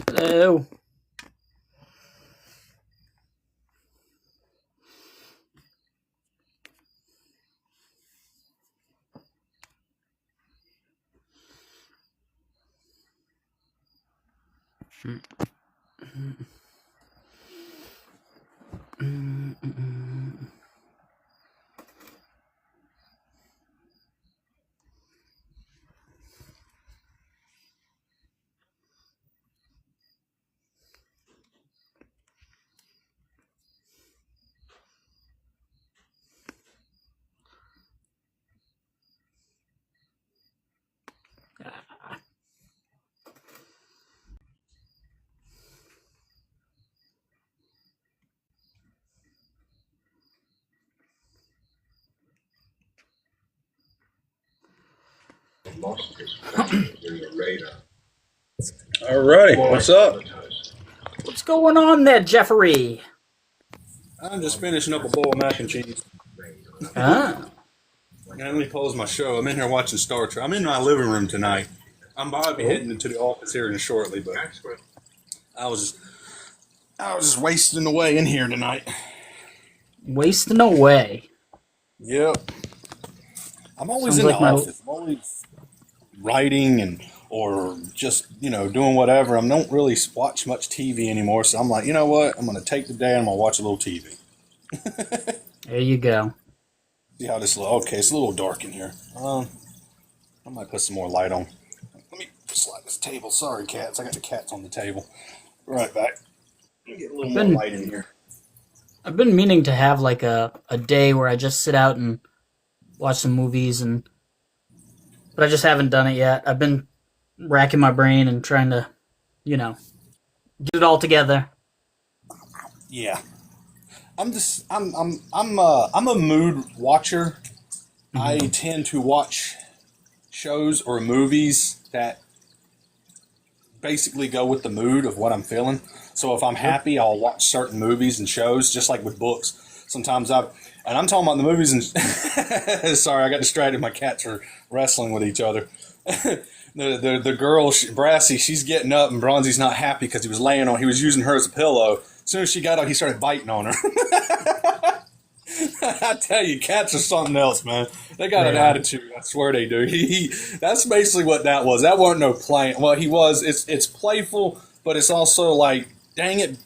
Hello. All right, what's up? What's going on there, Jeffrey? I'm just finishing up a bowl of mac and cheese. Ah. Now, let me pause my show. I'm in here watching Star Trek. I'm in my living room tonight. I'm about to be heading into the office here shortly, but I was just wasting away in here tonight. Wasting away. Yep. I'm always Sounds in the like my- office. I'm always writing or just, doing whatever. I don't really watch much TV anymore, so I'm like, you know what? I'm going to take the day and I'm going to watch a little TV. There you go. See how this looks. Okay, it's a little dark in here. I might put some more light on. Let me slide this table. Sorry, cats. I got the cats on the table. Right back. Let me get a little more light in here. I've been meaning to have like a day where I just sit out and watch some movies, but I just haven't done it yet. I've been racking my brain and trying to, get it all together. Yeah. I'm a mood watcher. Mm-hmm. I tend to watch shows or movies that basically go with the mood of what I'm feeling. So if I'm happy, I'll watch certain movies and shows, just like with books. Sometimes I'm talking about the movies and sorry, I got distracted. My cats are wrestling with each other. The girl, Brassy, she's getting up and Bronzy's not happy because he was using her as a pillow. As soon as she got up, he started biting on her. I tell you, cats are something else, man. They got an attitude. I swear they do. That's basically what that was. That wasn't no playing. Well, he was. It's playful, but it's also like, dang it,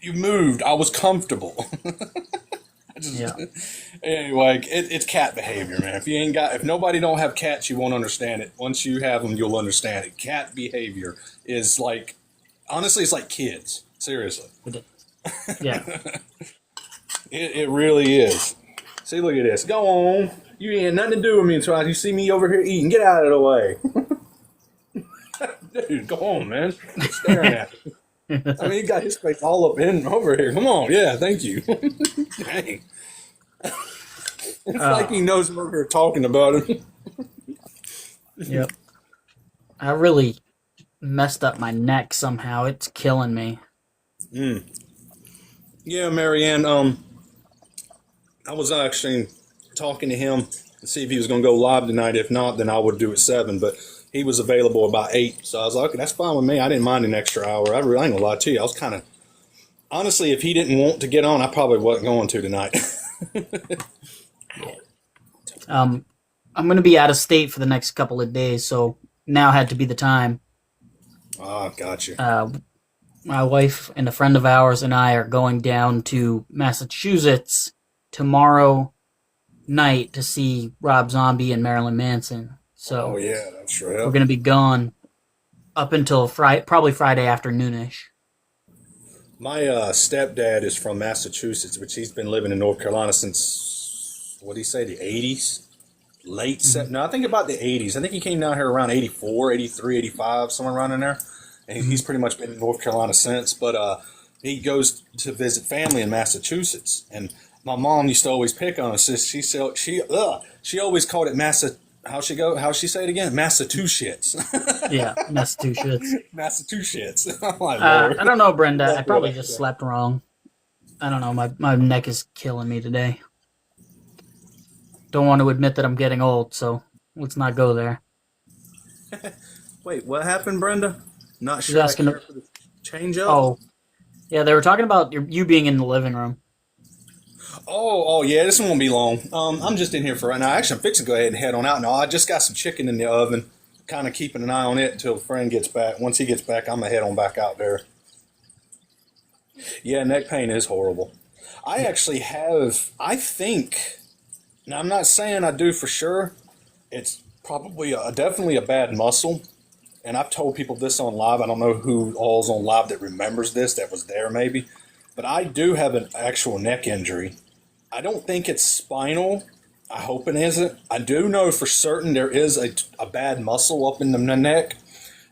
you moved. I was comfortable. Anyway, it's cat behavior, man. If nobody don't have cats, you won't understand it. Once you have them, you'll understand it. Cat behavior is like, honestly, it's like kids. Seriously. Yeah. It really is. See, look at this. Go on. You ain't nothing to do with me until you see me over here eating. Get out of the way. Dude, go on, man. I'm staring at me. I mean, he got his face all up in over here. Come on. Yeah, thank you. Dang. It's like he knows we're here talking about him. Yep. I really messed up my neck somehow. It's killing me. Yeah, Marianne, I was actually talking to him to see if he was going to go live tonight. If not, then I would do it 7. But he was available about 8. So I was like, okay, that's fine with me. I didn't mind an extra hour. I ain't going to lie to you. I was kind of, honestly, if he didn't want to get on, I probably wasn't going to tonight. I'm going to be out of state for the next couple of days, so now had to be the time. Ah, gotcha. My wife and a friend of ours and I are going down to Massachusetts tomorrow night to see Rob Zombie and Marilyn Manson. So yeah, that's right. We're going to be gone up until probably Friday afternoonish. My stepdad is from Massachusetts, which he's been living in North Carolina since, what did he say, the 80s? No, I think about the 80s. I think he came down here around 84, 83, 85, somewhere around in there. And he's pretty much been in North Carolina since. But he goes to visit family in Massachusetts. And my mom used to always pick on us. She always called it how'd she say it again? Massachusetts. Yeah, Massachusetts. Massachusetts. Like, I don't know, Brenda. I probably just slept wrong. I don't know. My neck is killing me today. don't want to admit that I'm getting old, so let's not go there. Wait, what happened, Brenda? Not She's sure I asking, care for the change up. oh, yeah, they were talking about you being in the living room. Oh, yeah, this one won't be long. I'm just in here for right now. Actually, I'm fixing to go ahead and head on out now. I just got some chicken in the oven, kind of keeping an eye on it until a friend gets back. Once he gets back, I'm gonna head on back out there. Yeah, neck pain is horrible. I actually have, I think, now I'm not saying I do for sure. It's probably definitely a bad muscle. And I've told people this on live. I don't know who all's on live that remembers this, that was there maybe. But I do have an actual neck injury. I don't think it's spinal. I hope it isn't. I do know for certain there is a bad muscle up in the neck.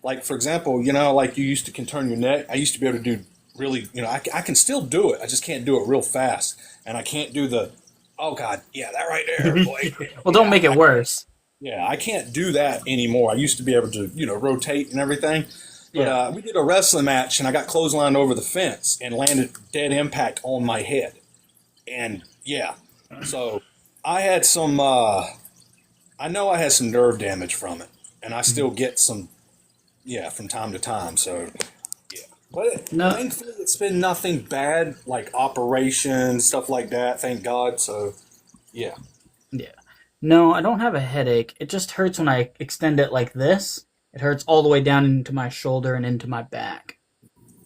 Like, for example, like you used to can turn your neck. I used to be able to do really, I can still do it. I just can't do it real fast. And I can't do oh God, yeah, that right there, boy. Well, don't make it worse. Yeah, I can't do that anymore. I used to be able to, rotate and everything. But Yeah. we did a wrestling match, and I got clotheslined over the fence and landed dead impact on my head. And, yeah, so I had some, I know I had some nerve damage from it. And I still get some, from time to time. So, yeah. But No, thankfully, it's been nothing bad, like operations, stuff like that, thank God. So, yeah. yeah. No, I don't have a headache. It just hurts when I extend it like this. It hurts all the way down into my shoulder and into my back.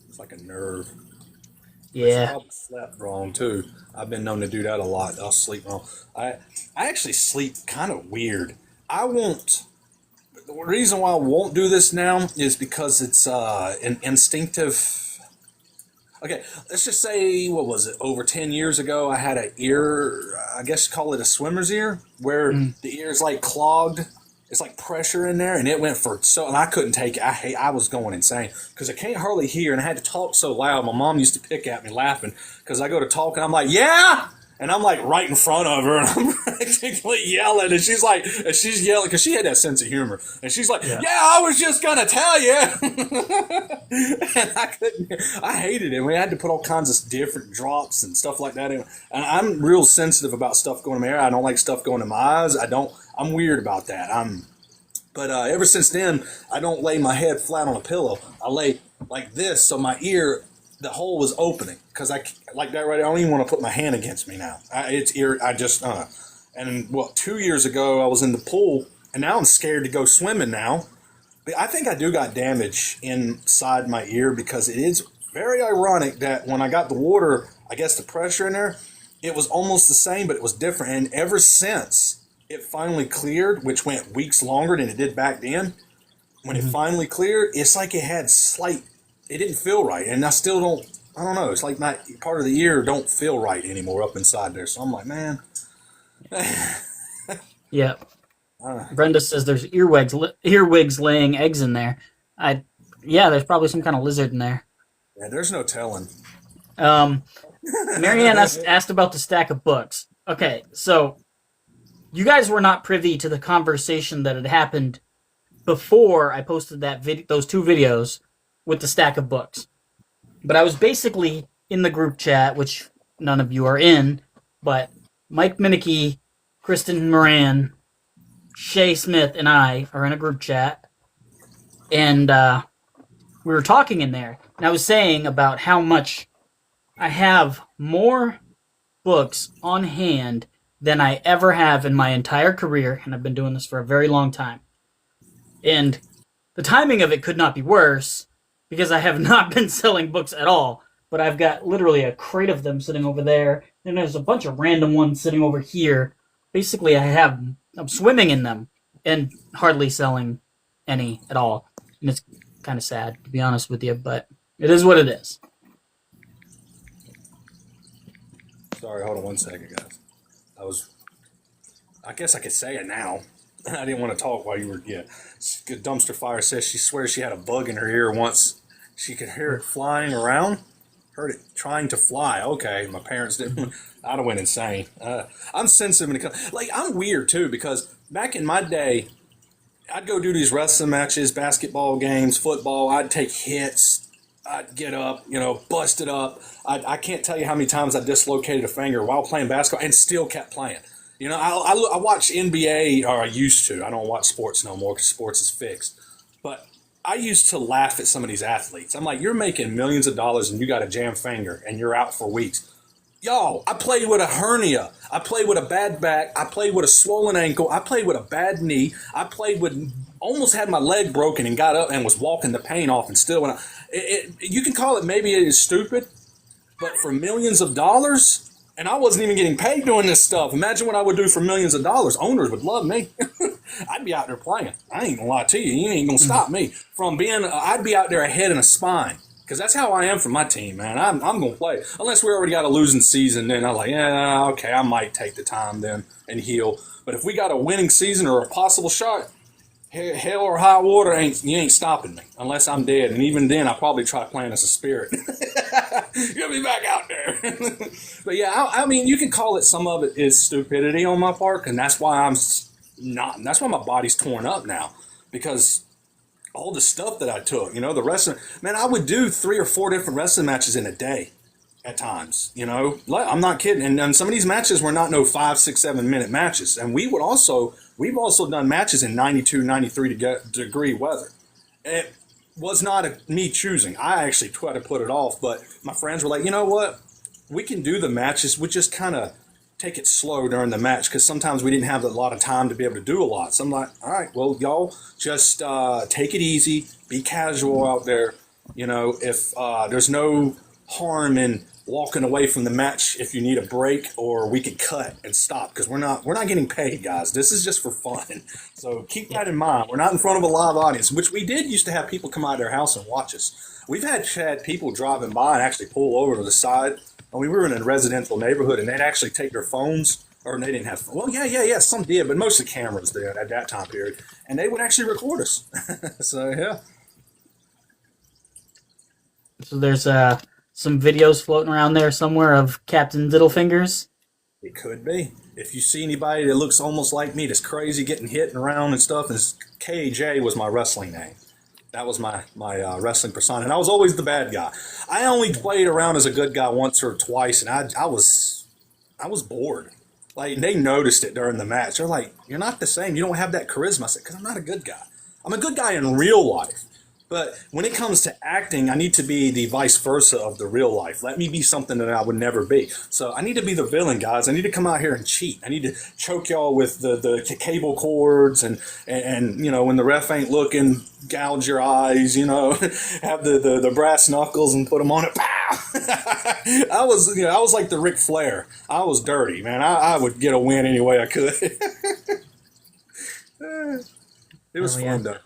It's like a nerve. But you Yeah. probably slept wrong too. I've been known to do that a lot. I'll sleep wrong. I actually sleep kind of weird. I won't. The reason why I won't do this now is because it's an instinctive. Okay, let's just say, what was it? Over 10 years ago, I had an ear. I guess you call it a swimmer's ear, where the ear is like clogged. It's like pressure in there, and it went for and I couldn't take it. I was going insane because I can't hardly hear, and I had to talk so loud. My mom used to pick at me laughing because I go to talk, and I'm like, yeah, and I'm like right in front of her, and I'm practically yelling, and she's like, and she's yelling because she had that sense of humor, and she's like, yeah, I was just gonna tell you, and I couldn't. I hated it. We had to put all kinds of different drops and stuff like that in. And I'm real sensitive about stuff going in my ear. I don't like stuff going in my eyes. I'm weird about that. But ever since then, I don't lay my head flat on a pillow. I lay like this, so my ear, the hole was opening. Because I like that right. I don't even want to put my hand against me now. It's ear. I just And 2 years ago, I was in the pool, and now I'm scared to go swimming now. But I think I do got damage inside my ear because it is very ironic that when I got the water, I guess the pressure in there, it was almost the same, but it was different. And ever since it finally cleared, which went weeks longer than it did back then, when it finally cleared, it's like it had it didn't feel right. And I still I don't know, it's like my part of the ear don't feel right anymore up inside there. So I'm like, man. Yeah. Brenda says there's earwigs laying eggs in there. Yeah, there's probably some kind of lizard in there. Yeah, there's no telling. Marianne asked about the stack of books. Okay, so you guys were not privy to the conversation that had happened before I posted those two videos with the stack of books. But I was basically in the group chat, which none of you are in, but Mike Minicky, Kristen Moran, Shay Smith, and I are in a group chat, and we were talking in there, and I was saying about how much I have more books on hand than I ever have in my entire career, and I've been doing this for a very long time. And the timing of it could not be worse, because I have not been selling books at all, but I've got literally a crate of them sitting over there, and there's a bunch of random ones sitting over here. Basically, I'm swimming in them, and hardly selling any at all. And it's kind of sad, to be honest with you, but it is what it is. Sorry, hold on one second, guys. I guess I could say it now. I didn't want to talk while you were, Good Dumpster Fire says she swears she had a bug in her ear once. She could hear it flying around. Heard it trying to fly. Okay, my parents didn't. I'd have went insane. I'm sensitive when it comes. Like, I'm weird, too, because back in my day, I'd go do these wrestling matches, basketball games, football. I'd take hits. I'd get up, busted up. I can't tell you how many times I dislocated a finger while playing basketball and still kept playing. You know, I watch NBA, or I used to. I don't watch sports no more because sports is fixed. But I used to laugh at some of these athletes. I'm like, you're making millions of dollars and you got a jam finger and you're out for weeks. Y'all, I played with a hernia. I played with a bad back. I played with a swollen ankle. I played with a bad knee. I played with, almost had my leg broken and got up and was walking the pain off and still went. You can call it, maybe it is stupid, but for millions of dollars, and I wasn't even getting paid doing this stuff. Imagine what I would do for millions of dollars. Owners would love me. I'd be out there playing. I ain't gonna lie to you. You ain't gonna stop me from being. I'd be out there a head and a spine. Because that's how I am for my team, man. I'm going to play. Unless we already got a losing season, then I'm like, yeah, okay, I might take the time then and heal. But if we got a winning season or a possible shot, hell or high water, you ain't stopping me. Unless I'm dead. And even then, I'll probably try playing as a spirit. Get me back out there. But yeah, I mean, you can call it, some of it is stupidity on my part. And that's why I'm not. That's why my body's torn up now. Because all the stuff that I took, you know, the wrestling, man, I would do 3 or 4 different wrestling matches in a day at times, you know, I'm not kidding. And some of these matches were not no 5, 6, 7 minute matches. And we've also done matches in 92, 93 degree weather. It was not me choosing. I actually tried to put it off, but my friends were like, you know what? We can do the matches. We just kind of take it slow during the match because sometimes we didn't have a lot of time to be able to do a lot. So I'm like, all right, well, y'all just take it easy, be casual out there. You know, if there's no harm in walking away from the match if you need a break, or we can cut and stop because we're not getting paid, guys. This is just for fun. So keep that in mind. We're not in front of a live audience, which we did used to have people come out of their house and watch us. We've had people driving by and actually pull over to the side. We were in a residential neighborhood, and they'd actually take their phones, or they didn't have, well, yeah, some did, but most of the cameras did at that time period, and they would actually record us. So, yeah. So there's some videos floating around there somewhere of Captain Diddlefingers. It could be. If you see anybody that looks almost like me that's crazy getting hit and around and stuff, and KJ was my wrestling name. That was my wrestling persona, and I was always the bad guy. I only played around as a good guy once or twice, and I was bored. Like, they noticed it during the match. They're like, "You're not the same. You don't have that charisma." I said, "Because I'm not a good guy. I'm a good guy in real life, but when it comes to acting, I need to be the vice versa of the real life. Let me be something that I would never be. So I need to be the villain, guys. I need to come out here and cheat. I need to choke y'all with the cable cords and you know, when the ref ain't looking, gouge your eyes, you know, have the brass knuckles and put them on it. Pow! I was like the Ric Flair. I was dirty, man. I would get a win any way I could. It was fun, though.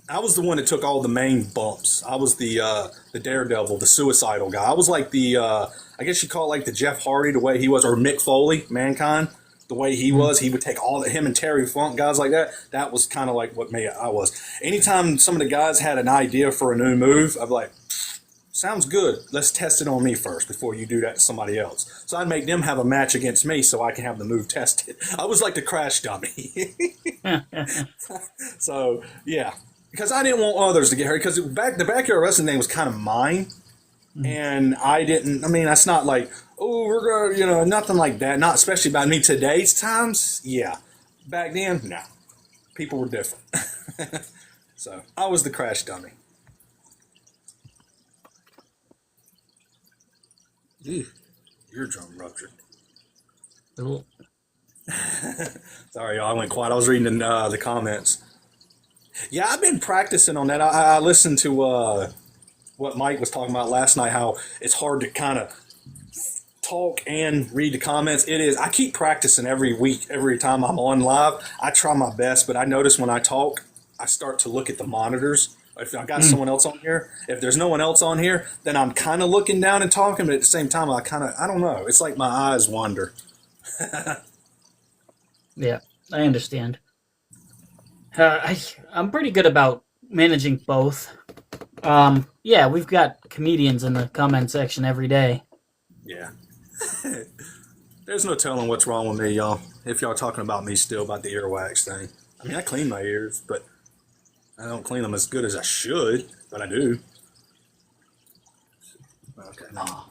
I was the one that took all the main bumps. I was the daredevil, the suicidal guy. I was like the, I guess you call it like the Jeff Hardy, the way he was, or Mick Foley, Mankind, the way he was. He would take all him and Terry Funk, guys like that. That was kind of like what I was. Anytime some of the guys had an idea for a new move, I'd be like, sounds good. Let's test it on me first before you do that to somebody else. So I'd make them have a match against me so I can have the move tested. I was like the crash dummy. So, yeah. Because I didn't want others to get hurt. Because the backyard wrestling thing was kind of mine. And I didn't, I mean, that's not like, oh, we're going to, you know, nothing like that. Not especially about me today's times. Yeah. Back then, no. People were different. So I was the crash dummy. Eardrum ruptured. Sorry, y'all, I went quiet. I was reading the comments. Yeah, I've been practicing on that. I listened to what Mike was talking about last night, how it's hard to kind of talk and read the comments. It is. I keep practicing every week, every time I'm on live. I try my best, but I notice when I talk, I start to look at the monitors. If I got someone else on here, if there's no one else on here, then I'm kind of looking down and talking, but at the same time, I don't know. It's like my eyes wander. Yeah, I understand. I'm pretty good about managing both. Yeah, we've got comedians in the comment section every day. Yeah. There's no telling what's wrong with me, y'all. If y'all talking about me still, about the earwax thing. I mean, I clean my ears, but I don't clean them as good as I should, but I do. Okay. Oh.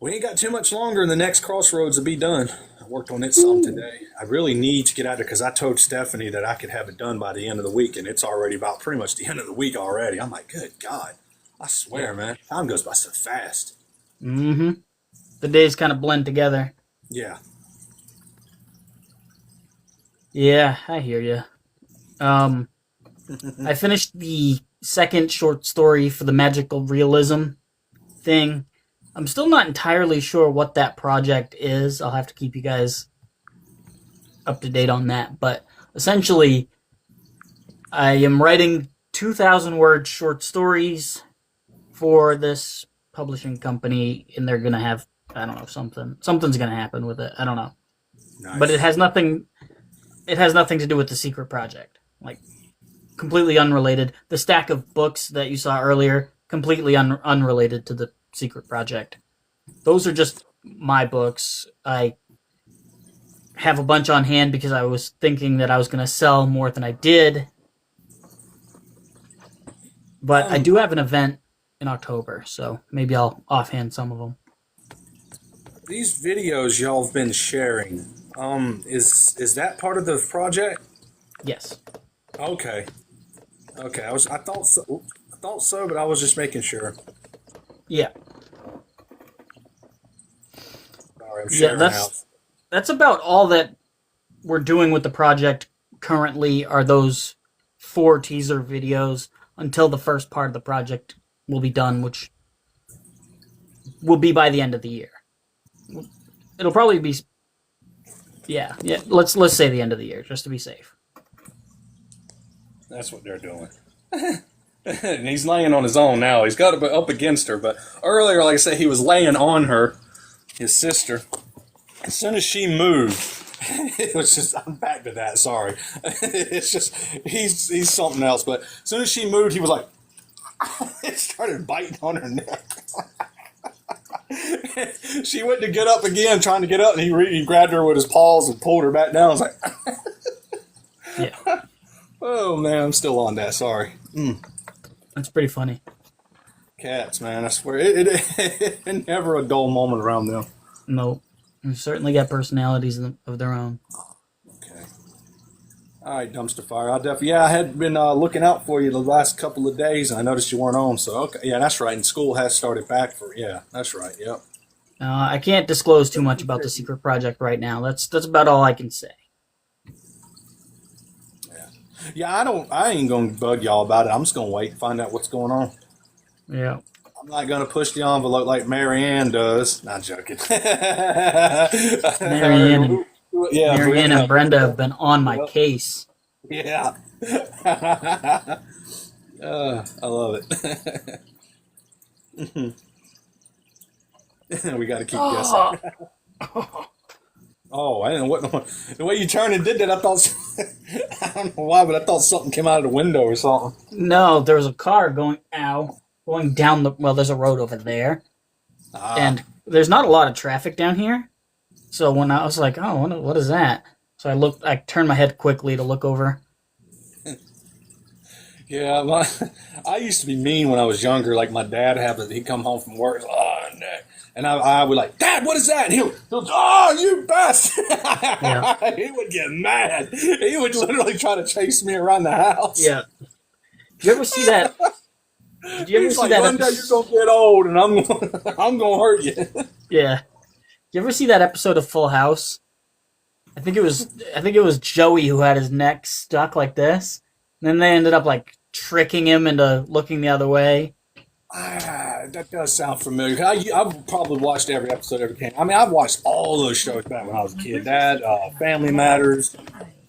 We ain't got too much longer, and the next Crossroads will be done. I worked on it some today. I really need to get out there because I told Stephanie that I could have it done by the end of the week, and it's already about pretty much the end of the week already. I'm like, good God. I swear, man. Time goes by so fast. Mm-hmm. The days kind of blend together. Yeah. Yeah, I hear you. I finished the second short story for the magical realism thing. I'm still not entirely sure what that project is. I'll have to keep you guys up to date on that. But essentially, I am writing 2,000-word short stories for this publishing company, and they're gonna have, I don't know, something's gonna happen with it. I don't know, Nice. but it has nothing. It has nothing to do with the secret project. Like, completely unrelated. The stack of books that you saw earlier, completely unrelated to the secret project. Those are just my books. I have a bunch on hand because I was thinking that I was going to sell more than I did. But I do have an event in October, so maybe I'll offhand some of them. These videos y'all have been sharing, is that part of the project? Yes. Okay. Okay. I thought so. I thought so, but I was just making sure. Yeah. Sorry, I'm Yeah, sharing a house. that's about all that we're doing with the project currently are those 4 teaser videos until the first part of the project will be done, which will be by the end of the year. It'll probably be, yeah. Let's say the end of the year, just to be safe. That's what they're doing. And he's laying on his own now. He's got it up against her, but earlier, like I said, he was laying on her, his sister. As soon as she moved, it was just, I'm back to that, sorry. It's just, he's something else, but as soon as she moved, he was like, it started biting on her neck. She went to get up again, trying to get up, and he grabbed her with his paws and pulled her back down. I was like, Yeah. oh man, I'm still on that, sorry. That's pretty funny. Cats, man, I swear, it never a dull moment around them. No. They certainly got personalities of their own. Okay. All right, dumpster fire. I had been looking out for you the last couple of days, and I noticed you weren't home. So okay, yeah, that's right. And school has started back yeah, that's right. Yep. I can't disclose too much about the secret project right now. That's about all I can say. Yeah. Yeah, I ain't gonna bug y'all about it. I'm just gonna wait and find out what's going on. Yeah. I'm not gonna push the envelope like Mary Ann does. Not joking. Marianne and Brenda have been on my case. Yeah. I love it. We got to keep guessing. Oh, I didn't know what the way you turned and did that. I thought I don't know why, but I thought something came out of the window or something. No, there was a car going down there's a road over there, and there's not a lot of traffic down here. So when I was like, oh, what is that? So I turned my head quickly to look over. Yeah, I used to be mean when I was younger. Like my dad he'd come home from work, and I would like, Dad, what is that? And he'll oh, you bastard! Yeah. He would get mad. He would literally try to chase me around the house. Yeah. Did you ever see that? Did you ever He's see like, that? one day you're gonna get old, and I'm gonna hurt you. Yeah. Did you ever see that episode of Full House? I think it was Joey who had his neck stuck like this. And then they ended up like tricking him into looking the other way. That does sound familiar. I've probably watched every episode ever came. I mean, I've watched all those shows back when I was a kid. That, Family Matters,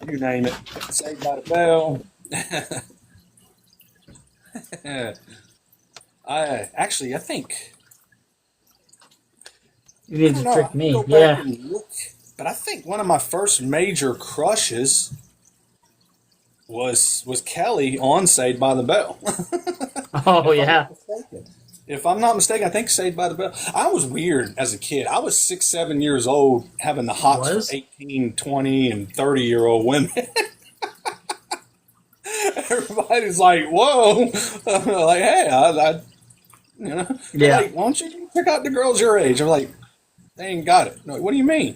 you name it. Saved by the Bell. I think. You need to trick me. Go back Yeah. and look, but I think one of my first major crushes was Kelly on Saved by the Bell. Oh, yeah. If I'm not mistaken, I think Saved by the Bell. I was weird as a kid. I was 6, 7 years old having the hots for 18, 20, and 30-year-old women. Everybody's like, whoa. Like, hey, Yeah. like, why don't you check out the girls your age? I'm like, They ain't got it. No, what do you mean?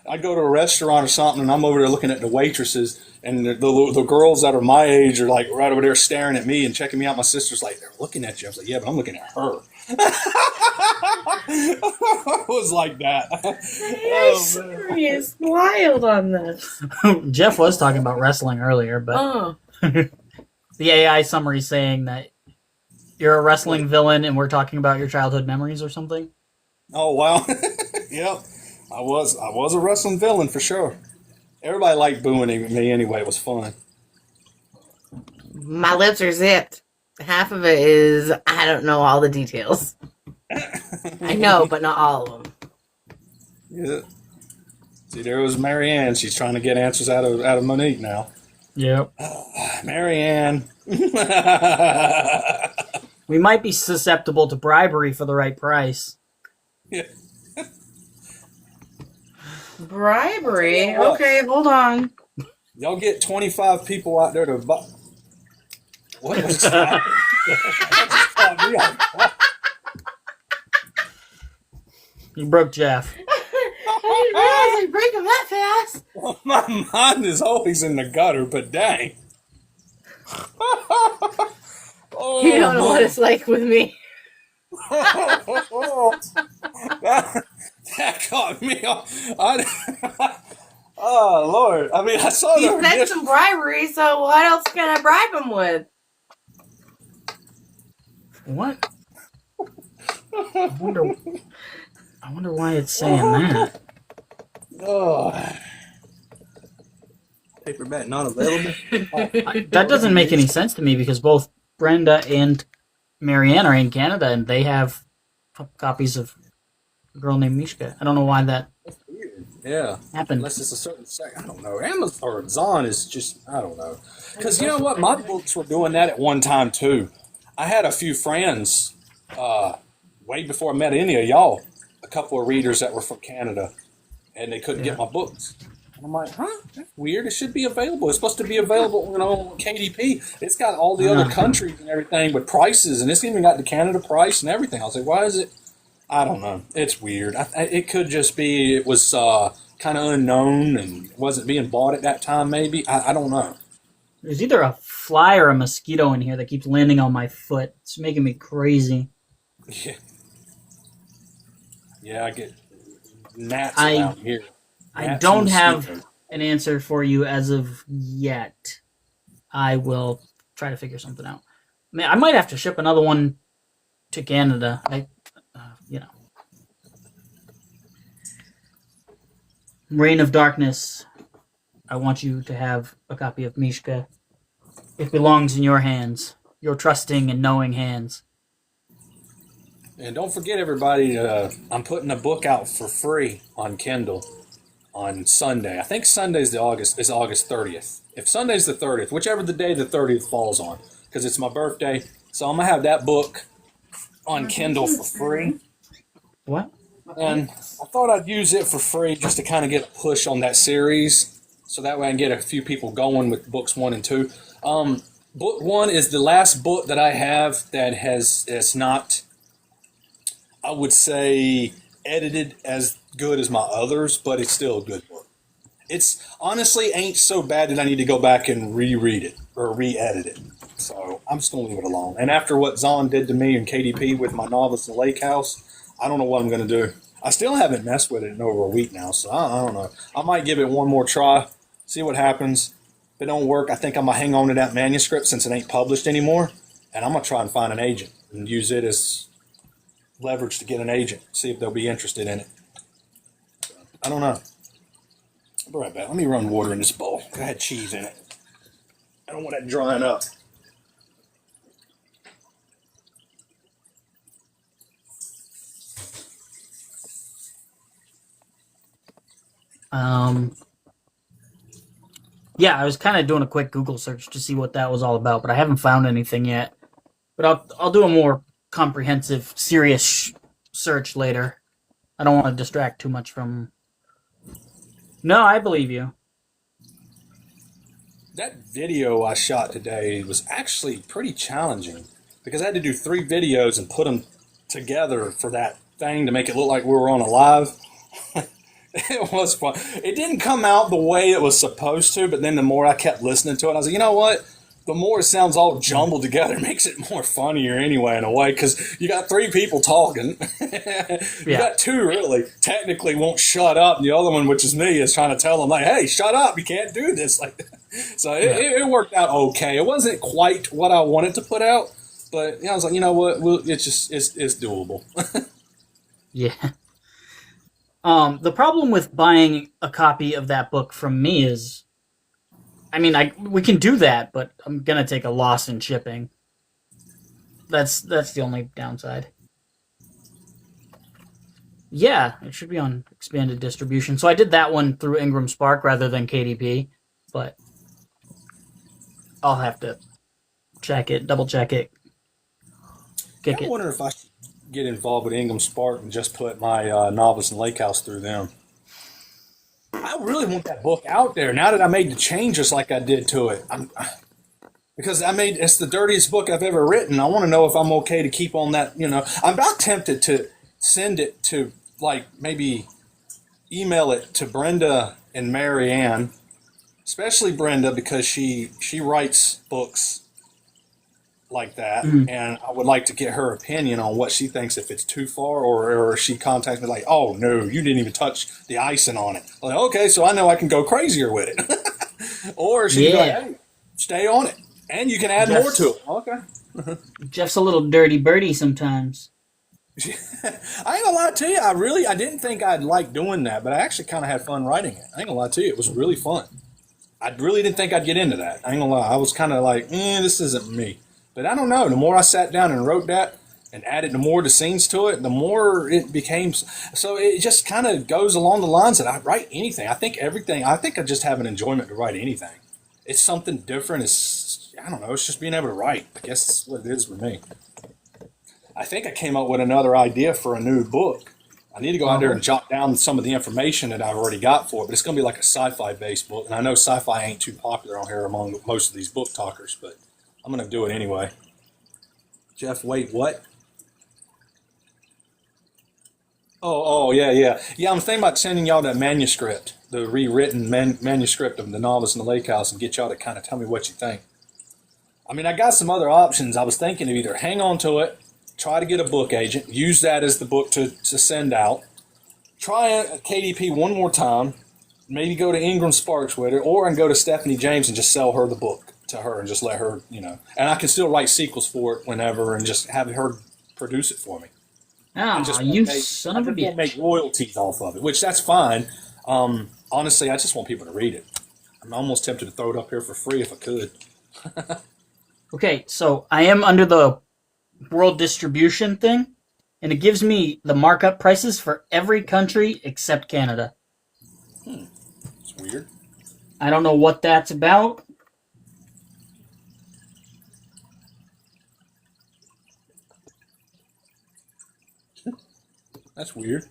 I go to a restaurant or something, and I'm over there looking at the waitresses, and the girls that are my age are like right over there staring at me and checking me out. My sister's like, they're looking at you. I was like, yeah, but I'm looking at her. It was like that. Serious, wild on this. Jeff was talking about wrestling earlier, but the AI summary saying that you're a wrestling villain and we're talking about your childhood memories or something. Oh wow. Yep. I was a wrestling villain for sure. Everybody liked booing me anyway. It was fun. My lips are zipped. Half of it is I don't know all the details. I know, but not all of them. Yeah. See, there was Marianne. She's trying to get answers out of Monique now. Yep. Marianne. We might be susceptible to bribery for the right price. Yeah. Bribery? Okay, hold on. Y'all get 25 people out there to buy. What was that? You broke Jeff. I didn't realize I'd break them that fast. Well, my mind is always in the gutter, but dang. Oh, You don't know what it's like with me. That caught me off. Oh, Lord. I mean, I saw You said some bribery, so what else can I bribe them with? What? I wonder why it's saying that. Oh. Paperback not available? That doesn't make any sense to me because both Brenda and Marianne are in Canada and they have copies of A Girl Named Mishka. I don't know why that Yeah. happened. Unless it's a certain I don't know. Amazon or Zon is just, I don't know. Because you know what? My books were doing that at one time, too. I had a few friends, way before I met any of y'all, a couple of readers that were from Canada, and they couldn't get my books. And I'm like, huh? That's weird. It should be available. It's supposed to be available, on KDP. It's got all the other countries and everything with prices, and it's even got the Canada price and everything. I was like, why is it? I don't know. It's weird. It could just be it was kind of unknown and wasn't being bought at that time, maybe. I don't know. There's either a fly or a mosquito in here that keeps landing on my foot. It's making me crazy. Yeah. Yeah, I get gnats around here. I don't have an answer for you as of yet. I will try to figure something out. I might have to ship another one to Canada. Reign of Darkness. I want you to have a copy of Mishka. It belongs in your hands. Your trusting and knowing hands. And don't forget, everybody, I'm putting a book out for free on Kindle on Sunday. I think Sunday's August 30th. If Sunday's the 30th, whichever the day the 30th falls on, because it's my birthday, so I'm going to have that book on Kindle for free. What? And I thought I'd use it for free just to kind of get a push on that series, so that way I can get a few people going with books 1 and 2. Book 1 is the last book that I have that is not, I would say, edited as good as my others, but it's still a good book. It's honestly ain't so bad that I need to go back and reread it or re-edit it. So I'm just going to leave it alone. And after what Zon did to me in KDP with my Novice in the Lake House, I don't know what I'm going to do. I still haven't messed with it in over a week now, so I don't know. I might give it one more try, see what happens. If it don't work, I think I'm going to hang on to that manuscript since it ain't published anymore, and I'm going to try and find an agent and use it as leverage to get an agent, see if they'll be interested in it. I don't know. I'll be right back. Let me run water in this bowl. I had cheese in it. I don't want that drying up. Yeah, I was kind of doing a quick Google search to see what that was all about, but I haven't found anything yet. But I'll do a more comprehensive, serious search later. I don't want to distract too much from... No, I believe you. That video I shot today was actually pretty challenging because I had to do 3 videos and put them together for that thing to make it look like we were on a live. It was fun. It didn't come out the way it was supposed to, but then the more I kept listening to it, I was like, you know what? The more it sounds all jumbled together, it makes it more funnier anyway, in a way, because you got three people talking. You got two, really, technically won't shut up, and the other one, which is me, is trying to tell them, like, hey, shut up, you can't do this. Like, so it worked out okay. It wasn't quite what I wanted to put out, but I was like, you know what? It's doable. Yeah. The problem with buying a copy of that book from me is, I mean, we can do that, but I'm gonna take a loss in shipping. That's the only downside. Yeah, it should be on expanded distribution. So I did that one through Ingram Spark rather than KDP, but I'll have to double check it, kick I it. wonder if I should get involved with Ingram Spark and just put my Novice and Lake House through them. I really want that book out there now that I made the changes like I did to it. Because it's the dirtiest book I've ever written. I want to know if I'm okay to keep on that. I'm about tempted to send it to, like, maybe email it to Brenda and Mary Ann, especially Brenda, because she writes books like that, and I would like to get her opinion on what she thinks, if it's too far, or she contacts me like, oh no, you didn't even touch the icing on it. I'm like, okay, so I know I can go crazier with it. Or she can be like, hey, stay on it, and you can add more to it. Okay. Jeff's a little dirty birdie sometimes. I ain't gonna lie to you, I didn't think I'd like doing that, but I actually kind of had fun writing it. I ain't gonna lie to you, it was really fun. I really didn't think I'd get into that. I ain't gonna lie, I was kind of like, this isn't me. But I don't know, the more I sat down and wrote that and added the more the scenes to it, the more it became. So it just kind of goes along the lines that I write anything. I think I just have an enjoyment to write anything. It's something different. I don't know, it's just being able to write. I guess that's what it is for me. I think I came up with another idea for a new book. I need to go out there and jot down some of the information that I've already got for it, but it's going to be like a sci-fi based book. And I know sci-fi ain't too popular on here among most of these book talkers, but I'm going to do it anyway. Jeff, wait, what? Oh, yeah. Yeah, I'm thinking about sending y'all that manuscript, the rewritten manuscript of The Novice and the Lake House, and get y'all to kind of tell me what you think. I mean, I got some other options. I was thinking of either hang on to it, try to get a book agent, use that as the book to send out, try a KDP one more time, maybe go to Ingram Sparks with it, or I can go to Stephanie James and just sell her the book to her and just let her, and I can still write sequels for it whenever and just have her produce it for me. Son of a bitch. Make royalties off of it, which that's fine. Honestly, I just want people to read it. I'm almost tempted to throw it up here for free if I could. Okay, so I am under the world distribution thing, and it gives me the markup prices for every country except Canada. It's weird. I don't know what that's about. That's weird.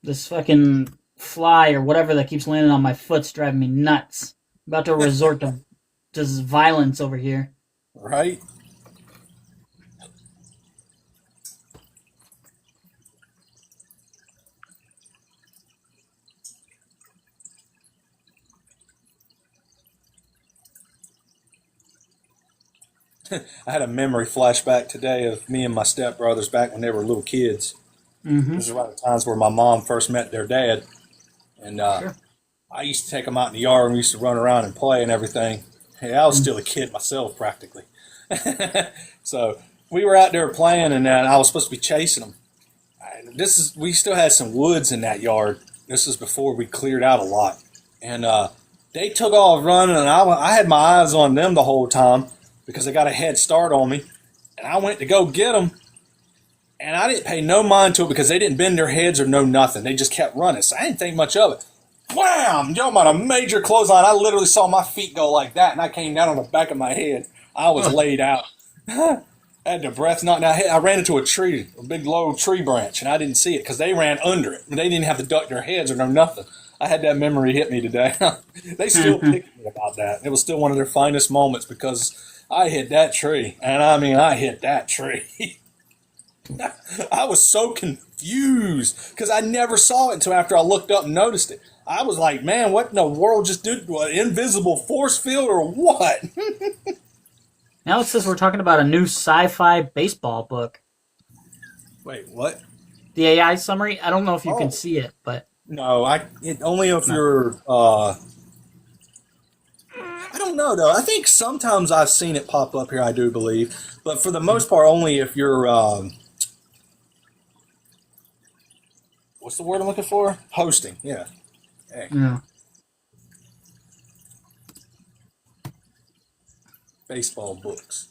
This fucking fly or whatever that keeps landing on my foot's driving me nuts. I'm about to resort to just violence over here. Right? I had a memory flashback today of me and my stepbrothers back when they were little kids. This is around the times where my mom first met their dad. And I used to take them out in the yard and we used to run around and play and everything. Hey, I was still a kid myself, practically. So we were out there playing, and I was supposed to be chasing them. We still had some woods in that yard. This is before we cleared out a lot. And they took off running, and I had my eyes on them the whole time because they got a head start on me. And I went to go get them, and I didn't pay no mind to it because they didn't bend their heads or know nothing. They just kept running, so I didn't think much of it. Wham! Yo, on a major clothesline. I literally saw my feet go like that, and I came down on the back of my head. I was laid out. I had the breath knocked out. I ran into a tree, a big low tree branch, and I didn't see it because they ran under it. They didn't have to duck their heads or know nothing. I had that memory hit me today. They still pick me about that. It was still one of their finest moments because I hit that tree. And I mean, I hit that tree. I was so confused because I never saw it until after I looked up and noticed it. I was like, man, what in the world just did? What, invisible force field or what? Now it says we're talking about a new sci-fi baseball book. Wait, what? The AI summary, I don't know if you can Oh. see it, but No, only if no. you're. I don't know though. I think sometimes I've seen it pop up here. I do believe, but for the most part, only if you're. What's the word I'm looking for? Hosting. Yeah. Hey, Yeah. baseball books.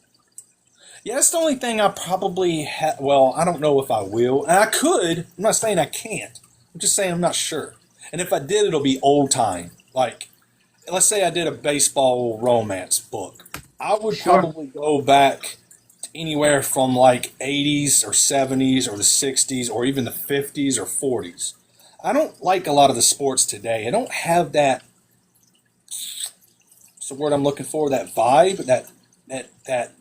Yeah, that's the only thing I probably well, I don't know if I will. And I could. I'm not saying I can't. I'm just saying I'm not sure. And if I did, it'll be old time. Like, let's say I did a baseball romance book. I would Sure. probably go back to anywhere from like 80s or 70s or the 60s or even the 50s or 40s. I don't like a lot of the sports today. I don't have that. What's the word I'm looking for? That vibe, that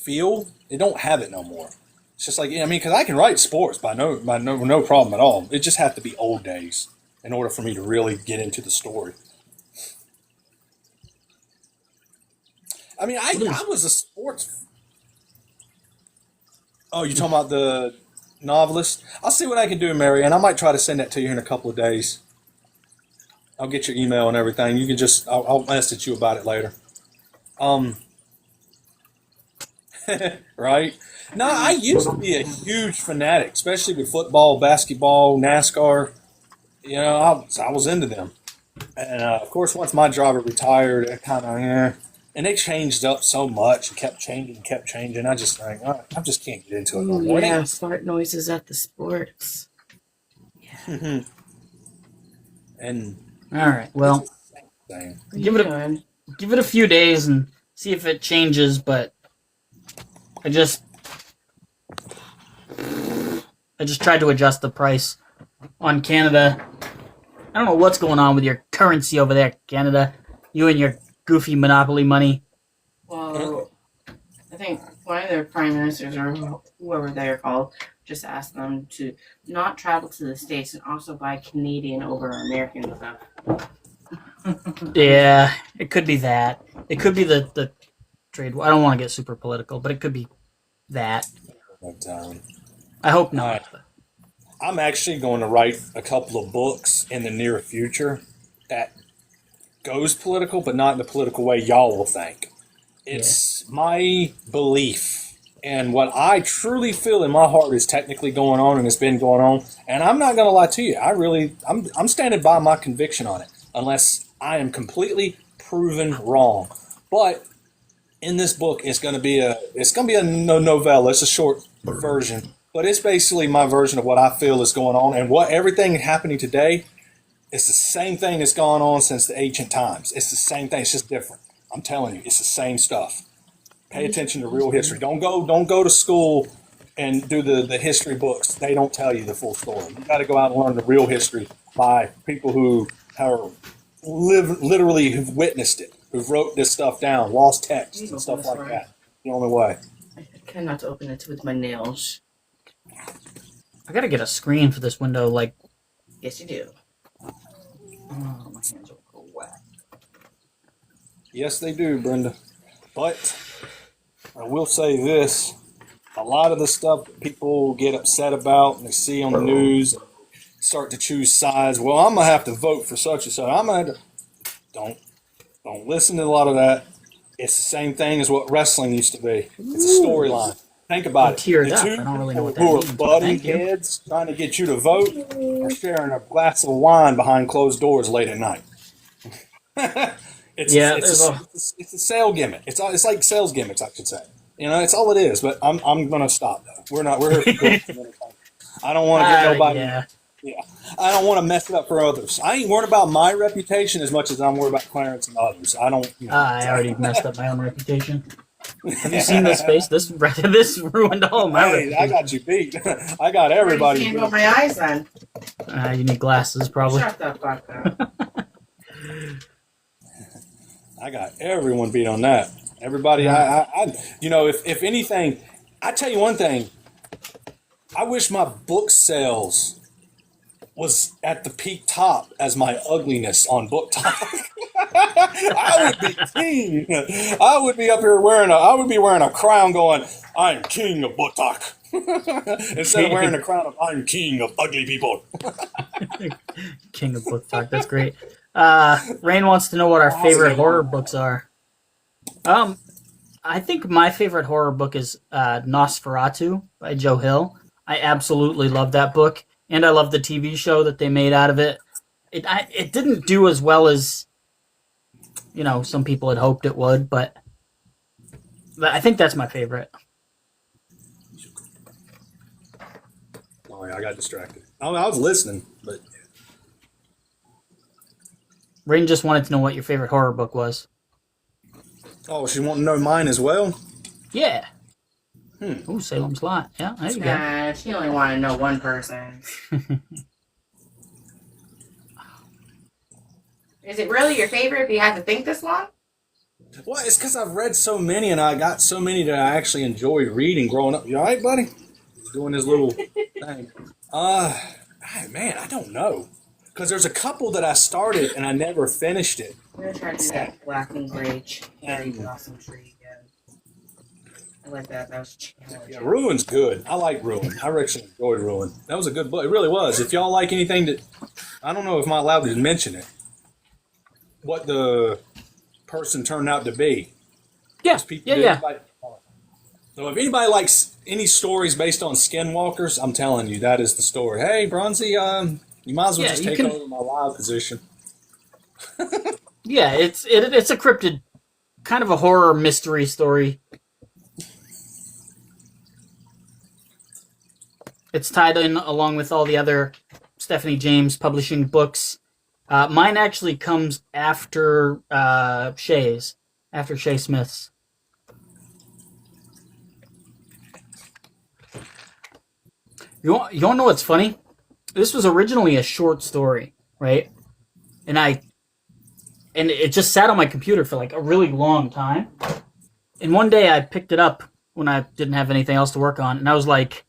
feel. They don't have it no more. It's just like, I mean, because I can write sports no problem at all. It just has to be old days in order for me to really get into the story. I mean, I was a sports. Oh, you talking about the novelist? I'll see what I can do, Mary, and I might try to send that to you in a couple of days. I'll get your email and everything. You can just, I'll message you about it later. Um, right? No, I used to be a huge fanatic, especially with football, basketball, NASCAR. You know, I was into them. And of course, once my driver retired, it kind of, yeah. And they changed up so much and kept changing. I just think, I just can't get into it no Ooh, more. yeah, fart noises at the sports. And All right. Well, thing. give it a few days and see if it changes. But I just tried to adjust the price on Canada. I don't know what's going on with your currency over there, Canada. You and your goofy monopoly money. Well, I think one of their prime ministers or whoever they're called just asked them to not travel to the States and also buy Canadian over American stuff. Yeah, it could be that. It could be the trade. I don't want to get super political, but it could be that. But, I hope not. I'm actually going to write a couple of books in the near future that goes political, but not in the political way y'all will think. It's my belief and what I truly feel in my heart is technically going on and has been going on. And I'm not going to lie to you. I'm standing by my conviction on it, unless I am completely proven wrong. But in this book, it's going to be a novella. It's a short version, but it's basically my version of what I feel is going on and what everything happening today. It's the same thing that's gone on since the ancient times. It's the same thing. It's just different. I'm telling you, it's the same stuff. Pay attention to real history. Don't go to school and do the history books. They don't tell you the full story. You got to go out and learn the real history by people who are literally who've witnessed it, who've wrote this stuff down, lost texts and stuff like that. The only way. I cannot open it with my nails. I gotta get a screen for this window. Like, Yes, you do. Oh, my hands are wet. Yes, they do, Brenda. But I will say this. A lot of the stuff that people get upset about and they see on the news start to choose sides. Well, I'm going to have to vote for such and such. I'm going to don't listen to a lot of that. It's the same thing as what wrestling used to be. It's a storyline. Think about it. teared The up. two I don't really know what that who means, are but butting thank you. heads trying to get you to vote are sharing a glass of wine behind closed doors late at night. It's a sales gimmick. It's like sales gimmicks, I should say. You know, it's all it is. But I'm going to stop though. We're here for good. I don't want to get nobody. Yeah, I don't want to mess it up for others. I ain't worried about my reputation as much as I'm worried about Clarence and others. I don't. You know, I already messed up my own reputation. Have you seen this face? This ruined all my reputation. I got you beat. I got everybody. I can't open my eyes then. You need glasses, probably. Shut the fuck up. I got everyone beat on that. Everybody, you know, if anything, I tell you one thing. I wish my book sales was at the peak top as my ugliness on Book Talk. I would be king. I would be up here I would be wearing a crown going, I'm king of Book Talk. Instead of wearing a crown of I'm king of ugly people. King of Book Talk. That's great. Rain wants to know what our favorite horror books are. I think my favorite horror book is Nosferatu by Joe Hill. I absolutely love that book, and I love the TV show that they made out of it. It didn't do as well as some people had hoped it would, but I think that's my favorite. Oh yeah, I got distracted. I was listening, but Rain just wanted to know what your favorite horror book was. oh, she wanted to know mine as well. Yeah. Ooh, Salem's Lot. Yeah, there you go. She only wanted to know one person. Is it really your favorite if you had to think this long? Well, it's because I've read so many, and I got so many that I actually enjoyed reading growing up. You all right, buddy? He's doing his little thing. Man, I don't know. Because there's a couple that I started, and I never finished it. We're going to try to do that black and gray cherry blossom tree again. I like that. That was challenging. Yeah, Ruin's good. I like Ruin. I actually enjoyed Ruin. That was a good book. It really was. If y'all like anything that... I don't know if I'm allowed to mention it. What the person turned out to be. Yeah, yeah. So if anybody likes any stories based on skinwalkers, I'm telling you, that is the story. Hey, Bronzy, you might as well just take over my live position. Yeah, it's a cryptid, kind of a horror mystery story. It's tied in along with all the other Stephanie James publishing books. Mine actually comes after Shay's, after Shay Smith's. You want to know what's funny? This was originally a short story, right? And it just sat on my computer for like a really long time. And one day I picked it up when I didn't have anything else to work on, and I was like,